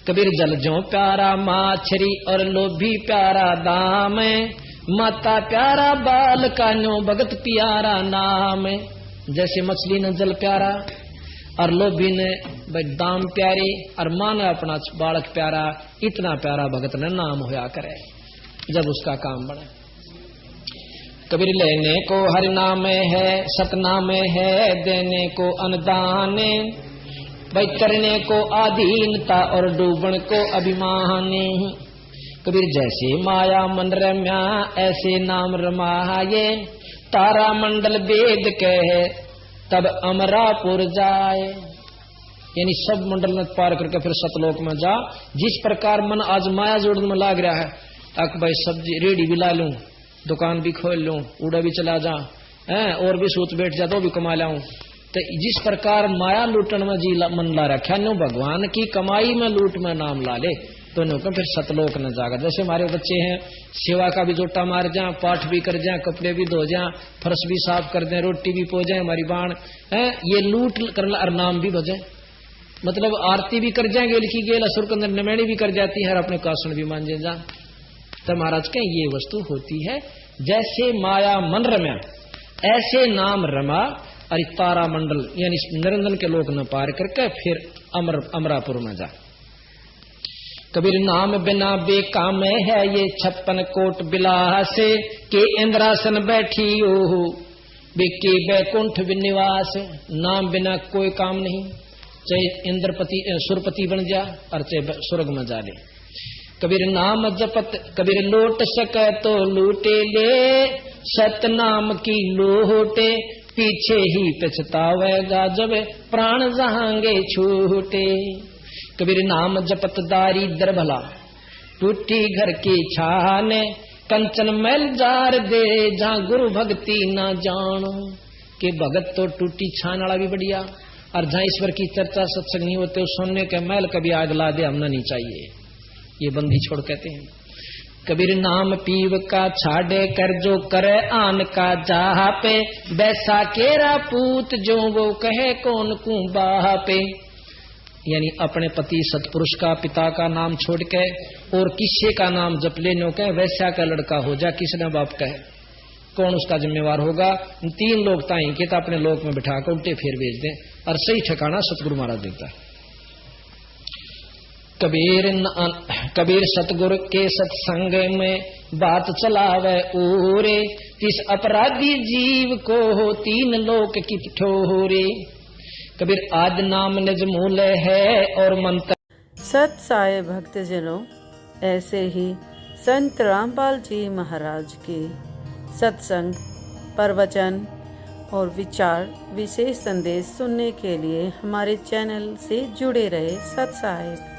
कबीर जल जो प्यारा माछरी और लोभी प्यारा दाम, माता प्यारा बाल का नो भगत प्यारा नाम। जैसे मछली ने जल प्यारा और लोभी ने दाम प्यारे, और मान अपना बालक प्यारा, इतना प्यारा भगत ने नाम होया करे जब उसका काम बने। कबीर लेने को हरि नाम है सतनाम है, देने को अनुदान, भाई करने को आधीनता और डूबण को अभिमान। कबीर जैसे माया मन रम्या ऐसे नाम रमाये, तारा मंडल वेद कहे तब अमरापुर जाए। यानी सब मंडल में पार करके फिर सतलोक में जा। जिस प्रकार मन आज माया जोड़ने में लाग रहा है, अक भाई सब्जी रेडी भी ला लूं, दुकान भी खोल लूं, उड़ा भी चला जा, और भी सोच बैठ जा तो भी कमा लाऊं। तो जिस प्रकार माया लूटन में जी मन ला रखा नो भगवान की कमाई में लूट में नाम ला ले तो नो फिर सतलोक न जागा। जैसे हमारे बच्चे हैं सेवा का भी जोटा मार जा, पाठ भी कर जा, कपड़े भी धो जा, फर्श भी साफ कर दें, रोटी भी पो जाए, हमारी बाण है ये लूट कर और नाम भी बजे। मतलब आरती भी कर जाएंगे लिखी गेल, असुर के अंदर नमेड़ी भी कर जाती है और अपने कासन भी मांझे जा। तो महाराज के ये वस्तु होती है जैसे माया मन रम्या ऐसे नाम रमा, और तारा मंडल यानी निरंजन के लोक न पार करके फिर अमरापुर में जा। कबीर नाम बिना बेकाम है ये 56 कोट बिलास, के इंद्रासन बैठी हो बेके बैकुंठ निवास। नाम बिना कोई काम नहीं, चाहे इंद्रपति सुरपति बन जा और चाहे स्वर्ग में जा ले। कबीर नाम जपत कबीर लौट सके तो लूटे ले, सतनाम की लोटे पीछे ही पछतावेगा जब प्राण जहांगे छूटे। कबीर नाम जपत दारिद्र भला, टूटी घर की छाने, कंचन मैल जार दे जहाँ गुरु भक्ति ना जानो। के भगत तो टूटी छान वाला भी बढ़िया, और जहाँ ईश्वर की चर्चा सत्संग नहीं होते सुनने के मैल कभी आग ला दे हमना नहीं चाहिए, ये बंदी छोड़ कहते हैं। कबीर नाम पीव का छाड़े कर जो करे आन का जहा पे, बैसा केरा पूत जो वो कहे कौन कू बाह पे। यानी अपने पति सतपुरुष का पिता का नाम छोड़ के और किसी का नाम जप लेने के वैसा का लड़का हो जा, किसने बाप कहे कौन उसका जिम्मेवार होगा। 3 लोग ताई के तो अपने लोक में बिठा कर उल्टे फेर भेज दें, और सही ठिकाना सतगुरु महाराज देता है। कबीर सतगुरु के सत्संग में बात चलावे ओरे, किस अपराधी जीव को हो 3 लोक की ठोरे। कबीर आद नाम निज मूल है और मंत्र। सत साई भक्तजनों, ऐसे ही संत रामपाल जी महाराज के सत्संग, प्रवचन और विचार विशेष संदेश सुनने के लिए हमारे चैनल से जुड़े रहे। सत साहिब।